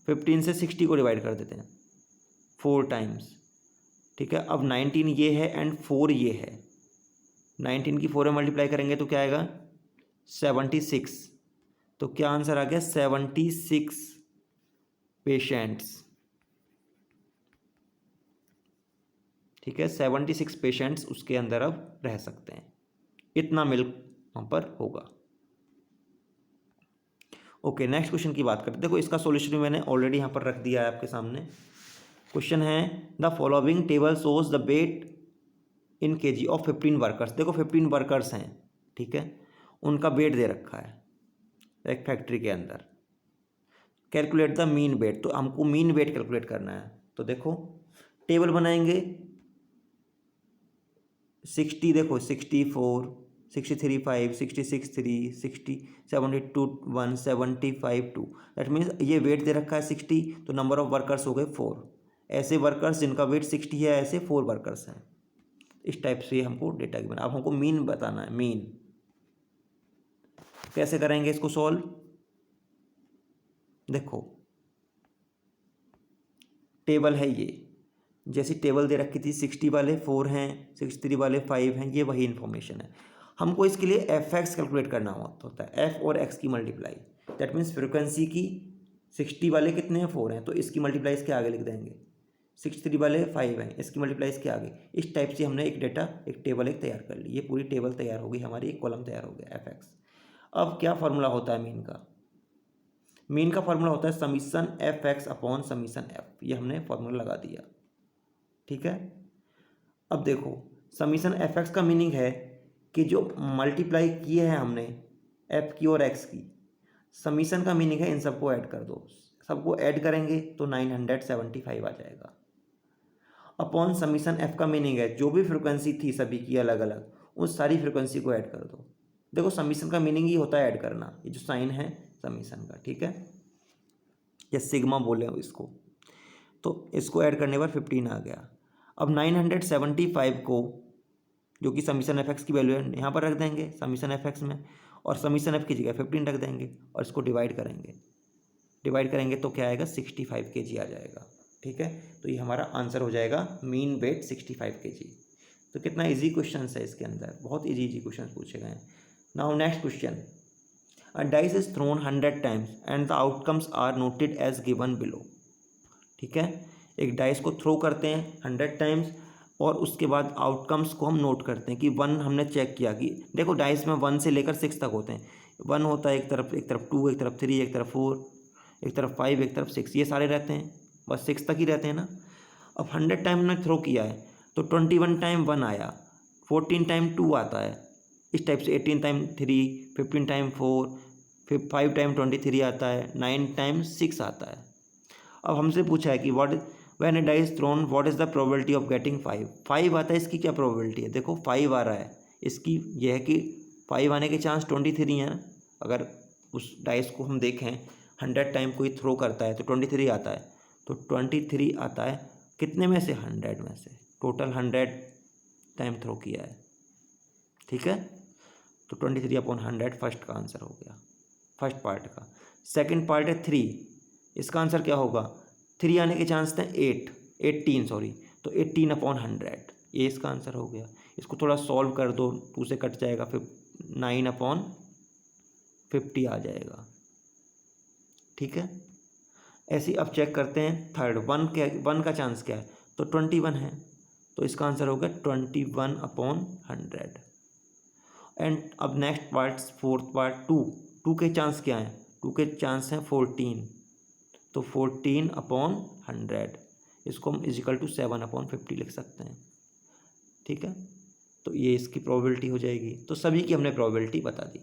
A: 15 से 60 को डिवाइड कर देते हैं 4 टाइम्स। ठीक है, अब 19 ये है एंड 4 ये है। 19 की 4 में मल्टीप्लाई करेंगे तो क्या आएगा 76। तो क्या आंसर आ गया 76 पेशेंट्स। ठीक है, 76 पेशेंट्स उसके अंदर अब रह सकते हैं, इतना मिल्क वहाँ पर होगा। ओके, नेक्स्ट क्वेश्चन की बात करते हैं। देखो इसका सॉल्यूशन मैंने ऑलरेडी यहाँ पर रख दिया है आपके सामने। क्वेश्चन है the following table shows the weight in KG of 15 workers. देखो 15 वर्कर्स हैं, ठीक है, उनका वेट दे रखा है एक फैक्ट्री के अंदर। कैलकुलेट द मीन वेट, तो हमको मीन वेट कैलकुलेट करना है। तो देखो टेबल बनाएंगे 60, देखो 64, 63 5, 66 3, 60 72 1, 75 2। दैट मीन्स ये वेट दे रखा है 60, तो नंबर ऑफ वर्कर्स हो गए 4। ऐसे वर्कर्स जिनका वेट 60 है, ऐसे 4 वर्कर्स हैं। इस टाइप से हमको डेटा गिवन। अब हमको मीन बताना है। मीन कैसे करेंगे इसको सॉल्व, देखो टेबल है ये, जैसी टेबल दे रखी थी 60 वाले 4 हैं, 63 वाले 5 हैं, ये वही इन्फॉर्मेशन है। हमको इसके लिए एफ एक्स कैलकुलेट करना होता है, एफ और एक्स की मल्टीप्लाई। दैट मीन्स फ्रिक्वेंसी की 60 वाले कितने हैं 4 हैं, तो इसकी मल्टीप्लाई इसके आगे लिख देंगे। 63 वाले 5 हैं, इसकी मल्टीप्लाई इसके आगे। इस टाइप से हमने एक डेटा एक टेबल एक तैयार कर ली। ये पूरी टेबल तैयार हो गई हमारी, एक कॉलम तैयार हो गया एफ एक्स। अब क्या फार्मूला होता है मीन का, मीन का फार्मूला होता है summation F x upon summation F. ये हमने फार्मूला लगा दिया, ठीक है। अब देखो समीशन एफ एक्स का मीनिंग है कि जो मल्टीप्लाई किए हैं हमने एफ की और एक्स की, समीशन का मीनिंग है इन सबको ऐड कर दो। सबको ऐड करेंगे तो 975 आ जाएगा। अपॉन समीशन एफ का मीनिंग है जो भी फ्रिक्वेंसी थी सभी की अलग अलग, उस सारी फ्रिक्वेंसी को ऐड कर दो। देखो समीशन का मीनिंग ही होता है ऐड करना, ये जो साइन है समीशन का, ठीक है, या सिग्मा बोले इसको। तो इसको ऐड करने पर 15 आ गया। अब 975 को, जो कि समीशन एफ एक्स की वैल्यू है, यहाँ पर रख देंगे समीशन एफ एक्स में, और समीशन एफ की जगह 15 रख देंगे और इसको डिवाइड करेंगे तो क्या आएगा 65 kg आ जाएगा। ठीक है, तो ये हमारा आंसर हो जाएगा मीन वेट 65 kg। तो कितना इजी क्वेश्चन है इसके अंदर, बहुत इजी क्वेश्चन पूछे गए हैं। Now next question, a dice is thrown 100 times and the outcomes are noted as given below. ठीक है, एक डाइस को थ्रो करते हैं 100 टाइम्स और उसके बाद आउटकम्स को हम नोट करते हैं कि 1 हमने चेक किया कि देखो डाइस में 1 से लेकर 6 तक होते हैं। 1 होता है एक तरफ 2, एक तरफ 3, एक तरफ 4, एक तरफ 5, एक तरफ 6, ये सारे रहते हैं, बस 6 तक ही रहते हैं ना। अब 100 टाइम हमने थ्रो किया है तो 21 टाइम 1 आया, 14 टाइम 2 आता है, इस टाइप से 18 टाइम 3, 15 टाइम 4, फिर 5 टाइम 23 आता है, 9 टाइम 6 आता है। अब हमसे पूछा है कि when a die is thrown what is the probability of getting 5 आता है, इसकी क्या प्रोबेबिलिटी है। देखो 5 आ रहा है, इसकी यह है कि 5 आने के चांस 23 हैं। अगर उस डाइस को हम देखें 100 टाइम कोई थ्रो करता है तो 23 आता है, तो 23 आता है कितने में से 100 में से, टोटल 100 टाइम थ्रो किया है। ठीक है, तो 23/100 फर्स्ट का आंसर हो गया, फर्स्ट पार्ट का। सेकंड पार्ट है 3, इसका आंसर क्या होगा, 3 आने के चांस थे 18 सॉरी, तो 18/100 ये इसका आंसर हो गया। इसको थोड़ा सॉल्व कर दो, 2 से कट जाएगा, फिर 9/50 आ जाएगा। ठीक है, ऐसे ही अब चेक करते हैं थर्ड, 1 का चांस क्या है, तो 21 है, तो इसका आंसर होगा 21/100। एंड अब नेक्स्ट पार्ट, फोर्थ पार्ट 2 के चांस क्या हैं, 2 के चांस हैं 14, तो 14/100, इसको हम इजिकल टू 7/50 लिख सकते हैं। ठीक है, तो ये इसकी प्रोबेबिलिटी हो जाएगी। तो सभी की हमने प्रोबेबिलिटी बता दी,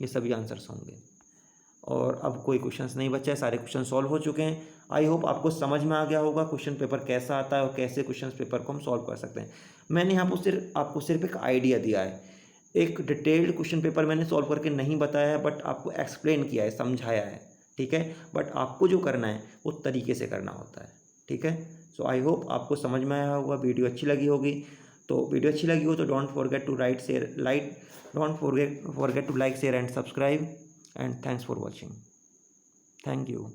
A: ये सभी आंसर्स होंगे। और अब कोई क्वेश्चंस नहीं बचा है, सारे क्वेश्चन सॉल्व हो चुके हैं। आई होप आपको समझ में आ गया होगा क्वेश्चन पेपर कैसा आता है और कैसे क्वेश्चन पेपर को हम सॉल्व कर सकते हैं। मैंने यहाँ पर आपको सिर्फ एक आइडिया दिया है, एक डिटेल्ड क्वेश्चन पेपर मैंने सॉल्व करके नहीं बताया है, बट आपको एक्सप्लेन किया है, समझाया है, ठीक है। बट आपको जो करना है वो तरीके से करना होता है, ठीक है। सो आई होप आपको समझ में आया होगा, वीडियो अच्छी लगी होगी। तो वीडियो अच्छी लगी हो तो don't forget to forget to like, share and subscribe, and thanks for watching. Thank you.